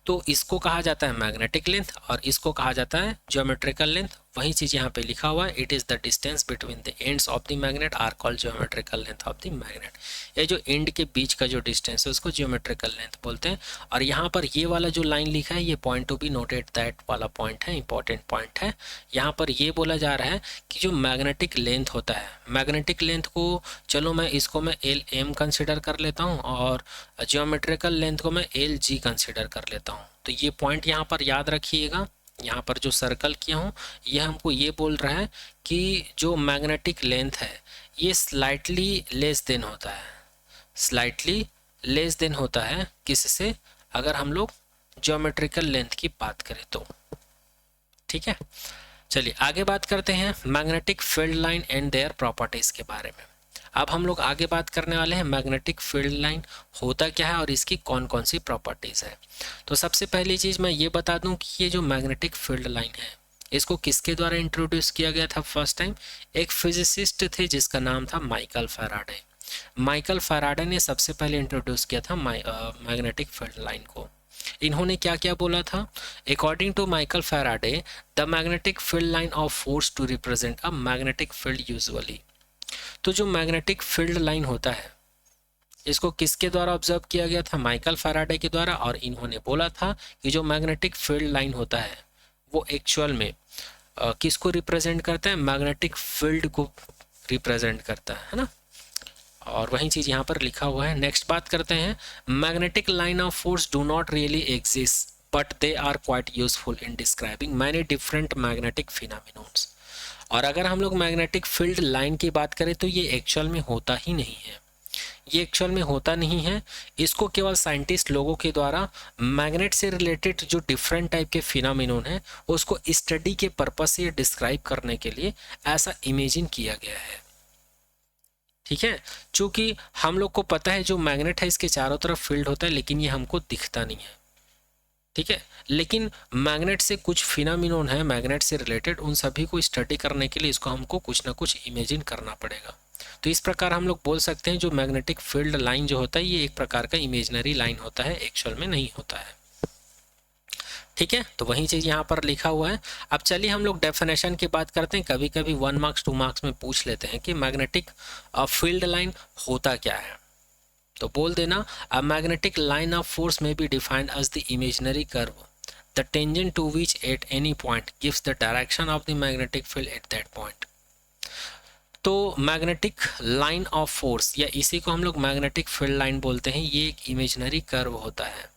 तो इसको कहा जाता है मैग्नेटिक लेंथ और इसको कहा जाता है ज्योमेट्रिकल लेंथ। वही चीज यहाँ पे लिखा हुआ है, it is the distance between the ends of the magnet are called geometrical length of the magnet. ये जो एंड के बीच का जो डिस्टेंस है उसको ज्योमेट्रिकल लेंथ बोलते हैं। और यहाँ पर ये वाला जो लाइन लिखा है, ये point to be noted, that वाला पॉइंट है, इंपॉर्टेंट पॉइंट है। यहाँ पर ये बोला जा रहा है कि जो मैग्नेटिक लेंथ होता है, मैग्नेटिक लेंथ को चलो मैं इसको मैं एल एम कंसिडर कर लेता हूँ और ज्योमेट्रिकल लेंथ को मैं एल जी कंसिडर कर लेता हूँ। तो ये पॉइंट यहाँ पर याद रखिएगा, यहाँ पर जो सर्कल किया हूँ ये हमको ये बोल रहा है कि जो मैग्नेटिक लेंथ है ये स्लाइटली लेस देन होता है, स्लाइटली लेस देन होता है किससे, अगर हम लोग ज्योमेट्रिकल लेंथ की बात करें तो। ठीक है, चलिए आगे बात करते हैं magnetic field line and their properties के बारे में। अब हम लोग आगे बात करने वाले हैं मैग्नेटिक फील्ड लाइन होता क्या है और इसकी कौन कौन सी प्रॉपर्टीज है। तो सबसे पहली चीज मैं ये बता दूं कि ये जो मैग्नेटिक फील्ड लाइन है इसको किसके द्वारा इंट्रोड्यूस किया गया था फर्स्ट टाइम, एक फिजिसिस्ट थे जिसका नाम था माइकल फैराडे। माइकल फैराडे ने सबसे पहले इंट्रोड्यूस किया था मैग्नेटिक फील्ड लाइन को। इन्होंने क्या क्या बोला था, according to Michael Faraday the magnetic field line of force to represent a magnetic field usually. तो जो मैग्नेटिक फील्ड लाइन होता है इसको किसके द्वारा ऑब्जर्व किया गया था, माइकल फैराडे के द्वारा। और इन्होंने बोला था कि जो मैग्नेटिक फील्ड लाइन होता है वो एक्चुअल में किसको रिप्रेजेंट करता है, मैग्नेटिक फील्ड को रिप्रेजेंट करता है ना। और वही चीज यहाँ पर लिखा हुआ है। नेक्स्ट बात करते हैं, magnetic line of force do not really exist but they are quite useful in describing many different magnetic phenomenons. और अगर हम लोग मैग्नेटिक फील्ड लाइन की बात करें तो ये एक्चुअल में होता ही नहीं है, ये एक्चुअल में होता नहीं है। इसको केवल साइंटिस्ट लोगों के द्वारा मैग्नेट से रिलेटेड जो डिफरेंट टाइप के फिनोमेनॉन है उसको स्टडी के पर्पस से डिस्क्राइब करने के लिए ऐसा इमेजिन किया गया है। ठीक है, चूंकि हम लोग को पता है जो मैग्नेट है इसके चारों तरफ फील्ड होता है लेकिन ये हमको दिखता नहीं है। ठीक है, लेकिन मैग्नेट से कुछ फिनोमेनॉन है मैग्नेट से रिलेटेड, उन सभी को स्टडी करने के लिए इसको हमको कुछ ना कुछ इमेजिन करना पड़ेगा। तो इस प्रकार हम लोग बोल सकते हैं जो मैग्नेटिक फील्ड लाइन जो होता है ये एक प्रकार का इमेजिनरी लाइन होता है, एक्चुअल में नहीं होता है। ठीक है, तो वही चीज यहाँ पर लिखा हुआ है। अब चलिए हम लोग डेफिनेशन की बात करते हैं। कभी कभी 1 मार्क्स 2 मार्क्स में पूछ लेते हैं कि मैग्नेटिक फील्ड लाइन होता क्या है। तो बोल देना, a magnetic line of force may be defined as the imaginary curve the tangent to which at any point gives the direction of the magnetic field at that point. तो मैग्नेटिक लाइन ऑफ फोर्स या इसी को हम लोग मैग्नेटिक फील्ड लाइन बोलते हैं, ये एक इमेजिनरी कर्व होता है,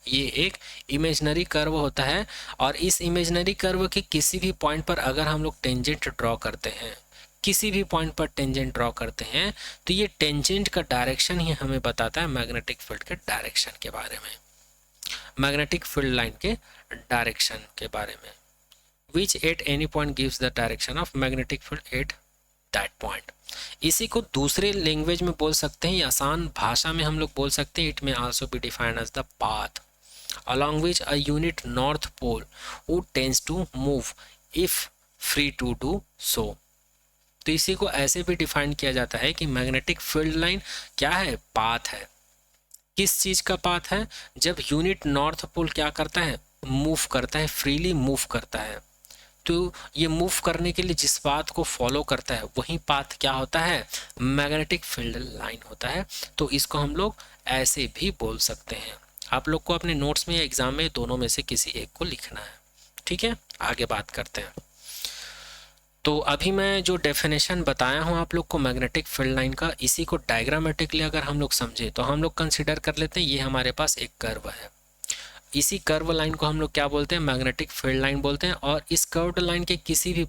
ये एक इमेजिनरी कर्व होता है। और इस इमेजिनरी कर्व के किसी भी पॉइंट पर अगर हम लोग टेंजेंट ड्रॉ करते हैं, किसी भी पॉइंट पर टेंजेंट ड्रॉ करते हैं तो ये टेंजेंट का डायरेक्शन ही हमें बताता है मैग्नेटिक फील्ड के डायरेक्शन के बारे में, मैग्नेटिक फील्ड लाइन के डायरेक्शन के बारे में। Which at any point gives the direction of magnetic field at that point. इसी को दूसरे लैंग्वेज में बोल सकते हैं, आसान भाषा में हम लोग बोल सकते हैं, it may also be defined as the path along which a unit north pole would tends to move if free to do so। तो इसी को ऐसे भी डिफाइन किया जाता है कि मैग्नेटिक फील्ड लाइन क्या है, पाथ है। किस चीज का पाथ है, जब यूनिट नॉर्थ पोल क्या करता है, मूव करता है, फ्रीली मूव करता है। तो ये मूव करने के लिए जिस पाथ को फॉलो करता है वही पाथ क्या होता है, मैग्नेटिक फील्ड लाइन होता है। तो इसको हम लोग ऐसे भी बोल सकते हैं। आप लोग को अपने नोट्स में या एग्जाम में दोनों में से किसी एक को लिखना है। ठीक है, आगे बात करते हैं। तो अभी मैं जो डेफिनेशन बताया हूँ आप लोग को मैग्नेटिक फील्ड लाइन का, इसी को डायग्रामेटिकली अगर हम लोग समझे तो हम लोग कंसिडर कर लेते हैं ये हमारे पास एक कर्व है। इसी कर्व लाइन को हम लोग क्या बोलते हैं, मैग्नेटिक फील्ड लाइन बोलते हैं। और इस कर्व्ड लाइन के किसी भी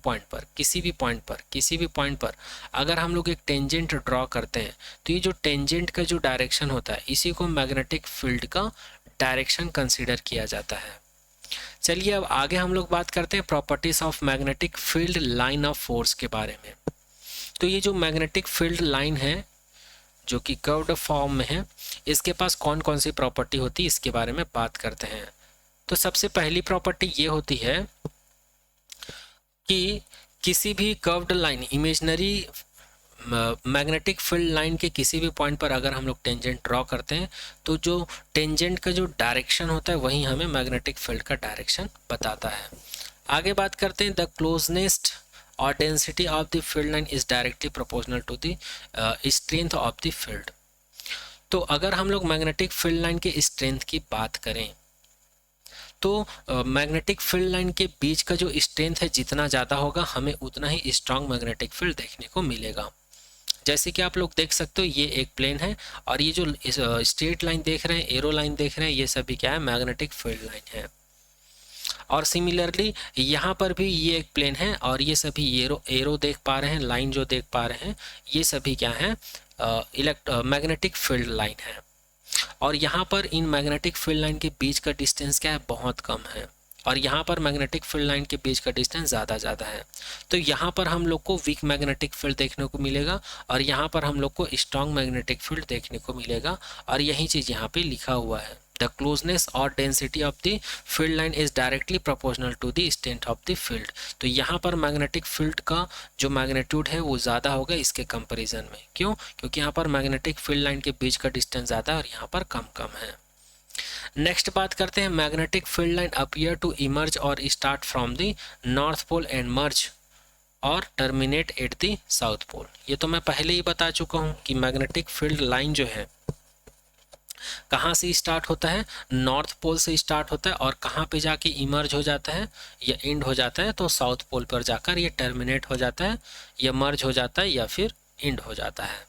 पॉइंट पर अगर हम लोग एक टेंजेंट ड्रॉ करते हैं तो ये जो टेंजेंट का जो डायरेक्शन होता है इसी को मैग्नेटिक फील्ड का डायरेक्शन कंसिडर किया जाता है। चलिए अब आगे हम लोग बात करते हैं properties of magnetic field line of force के बारे में। तो ये जो मैग्नेटिक फील्ड लाइन है जो कि कर्व्ड फॉर्म में है, इसके पास कौन कौन सी प्रॉपर्टी होती है इसके बारे में बात करते हैं। तो सबसे पहली प्रॉपर्टी ये होती है कि किसी भी curved line, imaginary magnetic field line के किसी भी पॉइंट पर अगर हम लोग टेंजेंट ड्रॉ करते हैं तो जो टेंजेंट का जो डायरेक्शन होता है वही हमें मैग्नेटिक फील्ड का डायरेक्शन बताता है। आगे बात करते हैं, द क्लोजनेस और density of the field line is directly proportional to the strength of the field. तो अगर हम लोग मैग्नेटिक फील्ड लाइन के स्ट्रेंथ की बात करें तो मैग्नेटिक फील्ड लाइन के बीच का जो स्ट्रेंथ है जितना ज़्यादा होगा हमें उतना ही स्ट्रॉन्ग मैग्नेटिक फील्ड देखने को मिलेगा। जैसे कि आप लोग देख सकते हो ये एक प्लेन है और ये जो स्ट्रेट लाइन देख रहे हैं, एरो लाइन देख रहे हैं, ये सभी क्या है, मैग्नेटिक फील्ड लाइन है। और सिमिलरली यहाँ पर भी ये एक प्लेन है और ये सभी एरो देख पा रहे हैं, लाइन जो देख पा रहे हैं ये सभी क्या है, मैग्नेटिक फील्ड लाइन है। और यहाँ पर इन मैग्नेटिक फील्ड लाइन के बीच का डिस्टेंस क्या है, बहुत कम है। और यहाँ पर मैग्नेटिक फील्ड लाइन के बीच का डिस्टेंस ज़्यादा है। तो यहाँ पर हम लोग को वीक मैग्नेटिक फील्ड देखने को मिलेगा और यहाँ पर हम लोग को स्ट्रॉन्ग मैग्नेटिक फील्ड देखने को मिलेगा। और यही चीज़ यहाँ पे लिखा हुआ है, द क्लोजनेस और density of the field line is directly proportional to the strength of the field. तो यहाँ पर मैग्नेटिक फील्ड का जो मैग्नीट्यूड है वो ज़्यादा होगा इसके कंपेरिजन में। क्यों? क्योंकि यहाँ पर मैग्नेटिक फील्ड लाइन के बीच का डिस्टेंस ज़्यादा है और यहाँ पर कम है। नेक्स्ट बात करते हैं, magnetic field line appear to emerge or start from the north pole and merge or terminate at the south pole. ये तो मैं पहले ही बता चुका हूँ कि मैग्नेटिक फील्ड लाइन जो है कहाँ से स्टार्ट होता है, नॉर्थ पोल से स्टार्ट होता है और कहाँ पे जाके इमर्ज हो जाता है या एंड हो जाता है, तो साउथ पोल पर जाकर ये टर्मिनेट हो जाता है या मर्ज हो जाता है या फिर एंड हो जाता है।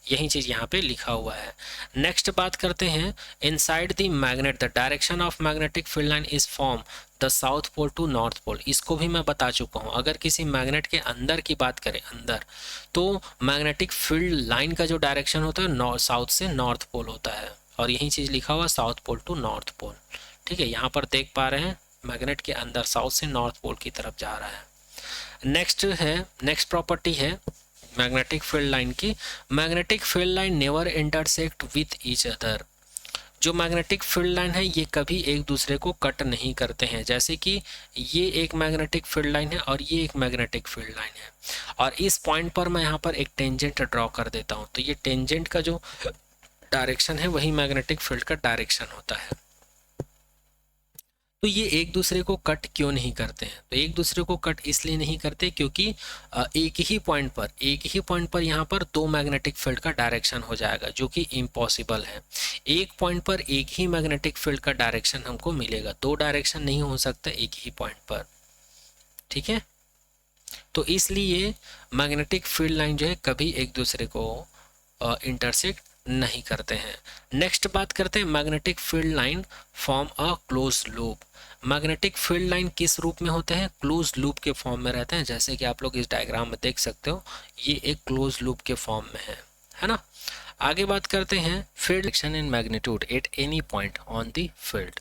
यही चीज़ यहाँ पे लिखा हुआ है। नेक्स्ट बात करते हैं, inside the magnet the direction of magnetic field line is from the south pole to north pole. इसको भी मैं बता चुका हूँ। अगर किसी मैग्नेट के अंदर की बात करें, अंदर, तो मैग्नेटिक फील्ड लाइन का जो डायरेक्शन होता है साउथ से नॉर्थ पोल होता है। और यही चीज़ लिखा हुआ south pole to north pole. ठीक है, यहाँ पर देख पा रहे हैं मैग्नेट के अंदर साउथ से नॉर्थ पोल की तरफ जा रहा है। नेक्स्ट प्रॉपर्टी है मैग्नेटिक फील्ड लाइन की, magnetic field line never intersect with each other. जो मैग्नेटिक फील्ड लाइन है ये कभी एक दूसरे को कट नहीं करते हैं। जैसे कि ये एक मैग्नेटिक फील्ड लाइन है और ये एक मैग्नेटिक फील्ड लाइन है और इस पॉइंट पर मैं यहाँ पर एक टेंजेंट ड्रॉ कर देता हूँ, तो ये टेंजेंट का जो डायरेक्शन है वही मैग्नेटिक फील्ड का डायरेक्शन होता है। तो ये एक दूसरे को कट क्यों नहीं करते हैं? तो एक दूसरे को कट इसलिए नहीं करते क्योंकि एक ही पॉइंट पर यहाँ पर दो मैग्नेटिक फील्ड का डायरेक्शन हो जाएगा, जो कि इम्पॉसिबल है। एक पॉइंट पर एक ही मैग्नेटिक फील्ड का डायरेक्शन हमको मिलेगा, दो डायरेक्शन नहीं हो सकता एक ही पॉइंट पर। ठीक है, तो इसलिए मैग्नेटिक फील्ड लाइन जो है कभी एक दूसरे को इंटरसेक्ट नहीं करते हैं। नेक्स्ट बात करते हैं, magnetic field line form a close loop. Magnetic field line किस रूप में होते हैं? क्लोज लूप के फॉर्म में रहते हैं। जैसे कि आप लोग इस डायग्राम में देख सकते हो, ये एक क्लोज लूप के फॉर्म में है ना। आगे बात करते हैं, field direction in magnitude eight any point on the field.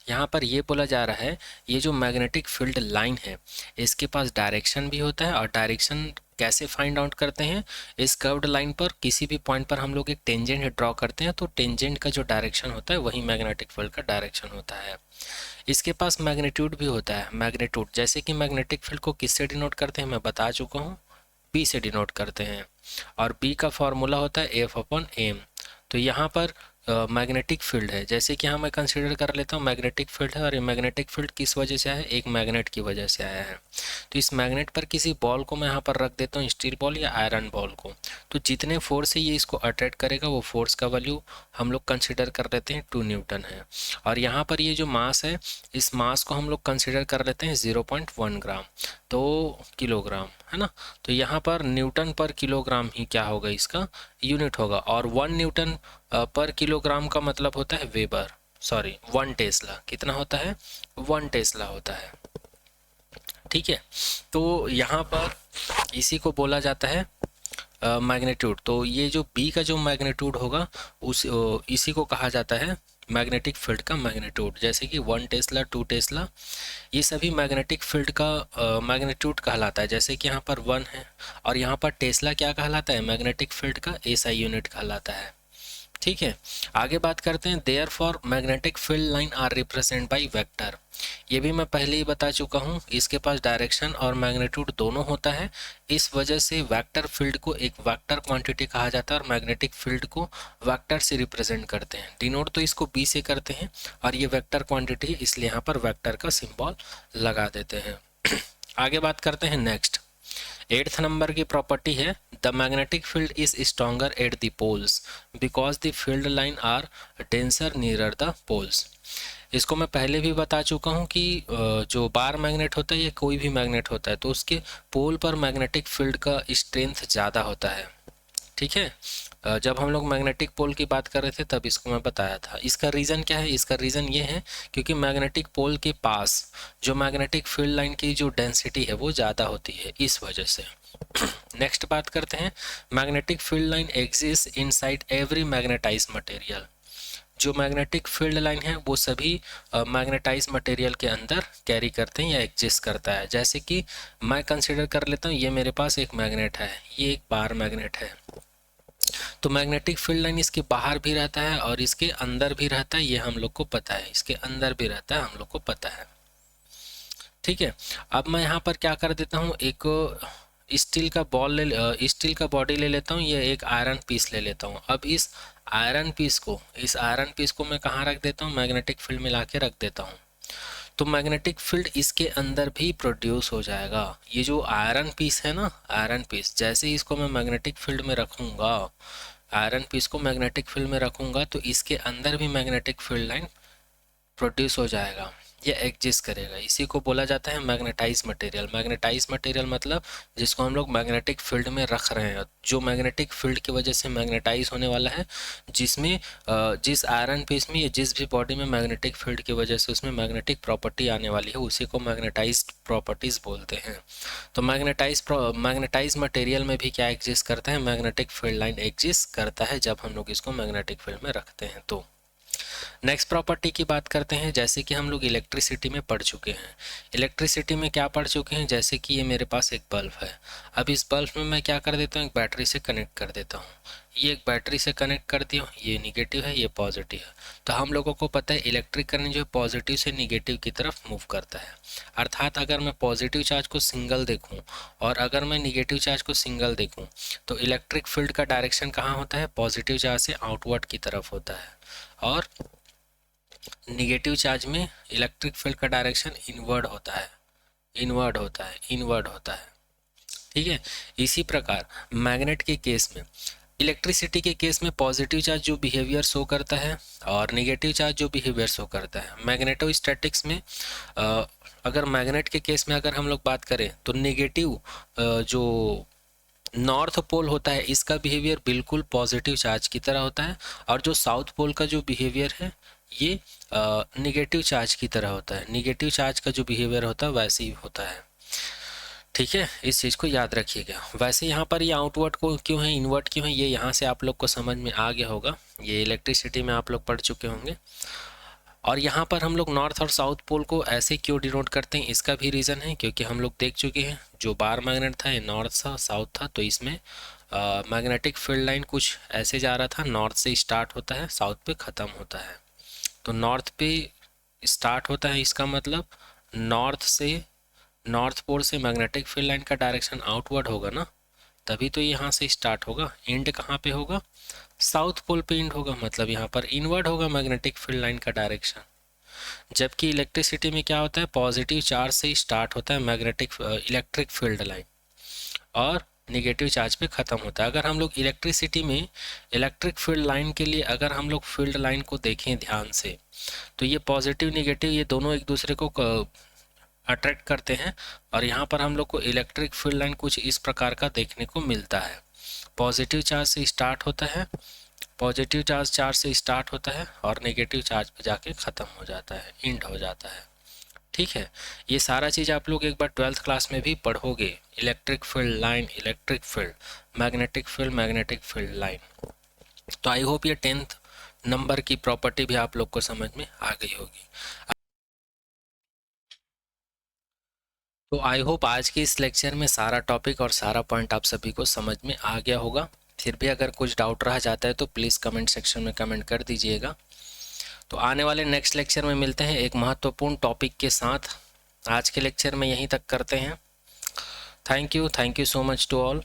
यहाँ पर ये बोला जा रहा है, ये जो मैग्नेटिक फील्ड लाइन है इसके पास डायरेक्शन भी होता है। और डायरेक्शन कैसे फाइंड आउट करते हैं? इस कर्व्ड लाइन पर किसी भी पॉइंट पर हम लोग एक टेंजेंट ड्रॉ करते हैं, तो टेंजेंट का जो डायरेक्शन होता है वही मैग्नेटिक फील्ड का डायरेक्शन होता है। इसके पास मैग्नीट्यूड भी होता है। मैग्नीट्यूड जैसे कि मैग्नेटिक फील्ड को किससे डिनोट करते हैं मैं बता चुका हूँ, बी से डिनोट करते हैं। और बी का फॉर्मूला होता है F/m। तो यहाँ पर मैग्नेटिक फील्ड है। जैसे कि यहाँ मैं कंसिडर कर लेता हूँ मैग्नेटिक फील्ड है, और ये मैग्नेटिक फील्ड किस वजह से आया है, एक मैग्नेट की वजह से आया है। तो इस मैग्नेट पर किसी बॉल को मैं यहाँ पर रख देता हूँ, स्टील बॉल या आयरन बॉल को, तो जितने फोर्स से ये इसको अट्रैक्ट करेगा वो फोर्स का वैल्यू हम लोग कंसिडर कर लेते हैं 2 न्यूटन है। और यहाँ पर ये जो मास है, इस मास को हम लोग कंसिडर कर लेते हैं 0.1 ग्राम, तो किलोग्राम है ना। तो यहाँ पर न्यूटन पर किलोग्राम ही क्या होगा, इसका यूनिट होगा। और 1 न्यूटन पर किलोग्राम का मतलब होता है वेबर, सॉरी 1 टेस्ला। कितना होता है, 1 टेस्ला होता है। ठीक है, तो यहाँ पर इसी को बोला जाता है मैग्नीट्यूड। तो ये जो बी का जो मैग्नीट्यूड होगा उस इसी को कहा जाता है मैग्नेटिक फील्ड का मैग्नीट्यूड। जैसे कि 1 टेस्ला, 2 टेस्ला, ये सभी मैग्नेटिक फील्ड का मैग्नीट्यूड कहलाता है। जैसे कि यहाँ पर 1 है, और यहाँ पर टेस्ला क्या कहलाता है, मैग्नेटिक फील्ड का एसआई यूनिट कहलाता है। ठीक है, आगे बात करते हैं। Therefore magnetic field line are represent by vector. ये भी मैं पहले ही बता चुका हूँ, इसके पास डायरेक्शन और मैग्नीट्यूड दोनों होता है। इस वजह से वेक्टर फील्ड को एक वेक्टर क्वांटिटी कहा जाता है, और मैग्नेटिक फील्ड को वेक्टर से रिप्रेजेंट करते हैं। डिनोट तो इसको बी से करते हैं, और ये वेक्टर क्वांटिटी, इसलिए यहाँ पर वेक्टर का सिंबल लगा देते हैं। आगे बात करते हैं नेक्स्ट। 8th नंबर की प्रॉपर्टी है, the magnetic field is stronger at the poles because the field line are denser nearer the poles. इसको मैं पहले भी बता चुका हूँ कि जो बार मैग्नेट होता है या कोई भी मैग्नेट होता है, तो उसके पोल पर मैग्नेटिक फील्ड का स्ट्रेंथ ज़्यादा होता है। ठीक है, जब हम लोग मैग्नेटिक पोल की बात कर रहे थे तब इसको मैं बताया था। इसका रीज़न क्या है, इसका रीज़न ये है क्योंकि मैग्नेटिक पोल के पास जो मैग्नेटिक फील्ड लाइन की जो डेंसिटी है वो ज़्यादा होती है, इस वजह से। नेक्स्ट बात करते हैं, magnetic field line exist inside every magnetize material. जो मैग्नेटिक फील्ड लाइन है वो सभी मैग्नेटाइज मटेरियल के अंदर कैरी करते हैं या एग्जिस्ट करता है। जैसे कि मैं कंसिडर कर लेता हूँ, ये मेरे पास एक मैग्नेट है, ये एक बार मैग्नेट है, तो मैग्नेटिक फील्ड लाइन इसके बाहर भी रहता है और इसके अंदर भी रहता है, ये हम लोग को पता है, इसके अंदर भी रहता है, हम लोग को पता है। ठीक है, अब मैं यहाँ पर क्या कर देता हूँ, एक स्टील का स्टील का बॉडी ले लेता हूँ, ये एक आयरन पीस ले लेता हूँ। अब इस आयरन पीस को मैं कहाँ रख देता हूँ, मैग्नेटिक फील्ड में ला के रख देता हूँ। तो मैग्नेटिक फील्ड इसके अंदर भी प्रोड्यूस हो जाएगा। ये जो आयरन पीस है ना, आयरन पीस, जैसे ही इसको मैं मैग्नेटिक फील्ड में रखूँगा, आयरन पीस को मैग्नेटिक फील्ड में रखूँगा, तो इसके अंदर भी मैग्नेटिक फील्ड लाइन प्रोड्यूस हो जाएगा, ये एग्जिस्ट करेगा। इसी को बोला जाता है मैग्नेटाइज मटेरियल। मैग्नेटाइज मटेरियल मतलब जिसको हम लोग मैग्नेटिक फील्ड में रख रहे हैं, जो मैग्नेटिक फील्ड की वजह से मैग्नेटाइज होने वाला है, जिसमें जिस आयरन पीस में या जिस भी बॉडी में मैग्नेटिक फील्ड की वजह से उसमें मैग्नेटिक प्रॉपर्टी आने वाली है, उसी को मैग्नेटाइज प्रॉपर्टीज बोलते हैं। तो मैग्नेटाइज मटेरियल में भी क्या एग्जिस्ट करता है, मैग्नेटिक फील्ड लाइन एग्जिस्ट करता है जब हम लोग इसको मैग्नेटिक फील्ड में रखते हैं। तो नेक्स्ट प्रॉपर्टी की बात करते हैं। जैसे कि हम लोग इलेक्ट्रिसिटी में पढ़ चुके हैं, इलेक्ट्रिसिटी में क्या पढ़ चुके हैं, जैसे कि ये मेरे पास एक बल्ब है। अब इस बल्ब में मैं क्या कर देता हूँ, एक बैटरी से कनेक्ट कर देता हूँ। ये एक बैटरी से कनेक्ट कर दिया, ये निगेटिव है, ये पॉजिटिव है। तो हम लोगों को पता है इलेक्ट्रिक करंट जो पॉजिटिव से निगेटिव की तरफ मूव करता है। अर्थात अगर मैं पॉजिटिव चार्ज को सिंगल देखूं और अगर मैं निगेटिव चार्ज को सिंगल देखूं, तो इलेक्ट्रिक फील्ड का डायरेक्शन कहाँ होता है, पॉजिटिव चार्ज से आउटवर्ड की तरफ होता है, और निगेटिव चार्ज में इलेक्ट्रिक फील्ड का डायरेक्शन इनवर्ड होता है, इनवर्ड होता है। ठीक है, इसी प्रकार मैग्नेट के केस में, इलेक्ट्रिसिटी के केस में पॉजिटिव चार्ज जो बिहेवियर शो करता है और नेगेटिव चार्ज जो बिहेवियर शो करता है। मैग्नेटोस्टैटिक्स में अगर मैग्नेट के केस में अगर हम लोग बात करें, तो नेगेटिव जो नॉर्थ पोल होता है इसका बिहेवियर बिल्कुल पॉजिटिव चार्ज की तरह होता है, और जो साउथ पोल का जो बिहेवियर है ये निगेटिव चार्ज की तरह होता है। निगेटिव चार्ज का जो बिहेवियर होता है वैसे ही होता है। ठीक है, इस चीज़ को याद रखिएगा। वैसे यहाँ पर ये आउटवर्ड को क्यों है, इनवर्ट क्यों है, ये यहाँ से आप लोग को समझ में आ गया होगा, ये इलेक्ट्रिसिटी में आप लोग पढ़ चुके होंगे। और यहाँ पर हम लोग नॉर्थ और साउथ पोल को ऐसे क्यों डिनोट करते हैं, इसका भी रीज़न है, क्योंकि हम लोग देख चुके हैं जो बार मैग्नेट था ये नॉर्थ था, साउथ था, तो इसमें मैग्नेटिक फील्ड लाइन कुछ ऐसे जा रहा था, नॉर्थ से स्टार्ट होता है, साउथ पे ख़त्म होता है। तो नॉर्थ पे स्टार्ट होता है, इसका मतलब नॉर्थ पोल से मैग्नेटिक फील्ड लाइन का डायरेक्शन आउटवर्ड होगा ना, तभी तो यहाँ से स्टार्ट होगा। एंड कहाँ पे होगा? साउथ पोल पे एंड होगा, मतलब यहाँ पर इनवर्ड होगा मैग्नेटिक फील्ड लाइन का डायरेक्शन। जबकि इलेक्ट्रिसिटी में क्या होता है, पॉजिटिव चार्ज से स्टार्ट होता है मैग्नेटिक इलेक्ट्रिक फील्ड लाइन और निगेटिव चार्ज पे ख़त्म होता है। अगर हम लोग इलेक्ट्रिसिटी में इलेक्ट्रिक फील्ड लाइन के लिए अगर हम लोग फील्ड लाइन को देखें ध्यान से, तो ये पॉजिटिव निगेटिव ये दोनों एक दूसरे को अट्रैक्ट करते हैं, और यहाँ पर हम लोग को इलेक्ट्रिक फील्ड लाइन कुछ इस प्रकार का देखने को मिलता है। पॉजिटिव चार्ज से स्टार्ट होता है, पॉजिटिव चार्ज से स्टार्ट होता है और नेगेटिव चार्ज पे जाके ख़त्म हो जाता है, एंड हो जाता है। ठीक है, ये सारा चीज़ आप लोग एक बार 12th क्लास में भी पढ़ोगे। Electric field line, electric field, magnetic field line. तो आई होप ये 10th नंबर की प्रॉपर्टी भी आप लोग को समझ में आ गई होगी। तो आई होप आज के इस लेक्चर में सारा टॉपिक और सारा पॉइंट आप सभी को समझ में आ गया होगा। फिर भी अगर कुछ डाउट रह जाता है तो प्लीज़ कमेंट सेक्शन में कमेंट कर दीजिएगा। तो आने वाले नेक्स्ट लेक्चर में मिलते हैं एक महत्वपूर्ण टॉपिक के साथ। आज के लेक्चर में यहीं तक करते हैं। Thank you so much to all.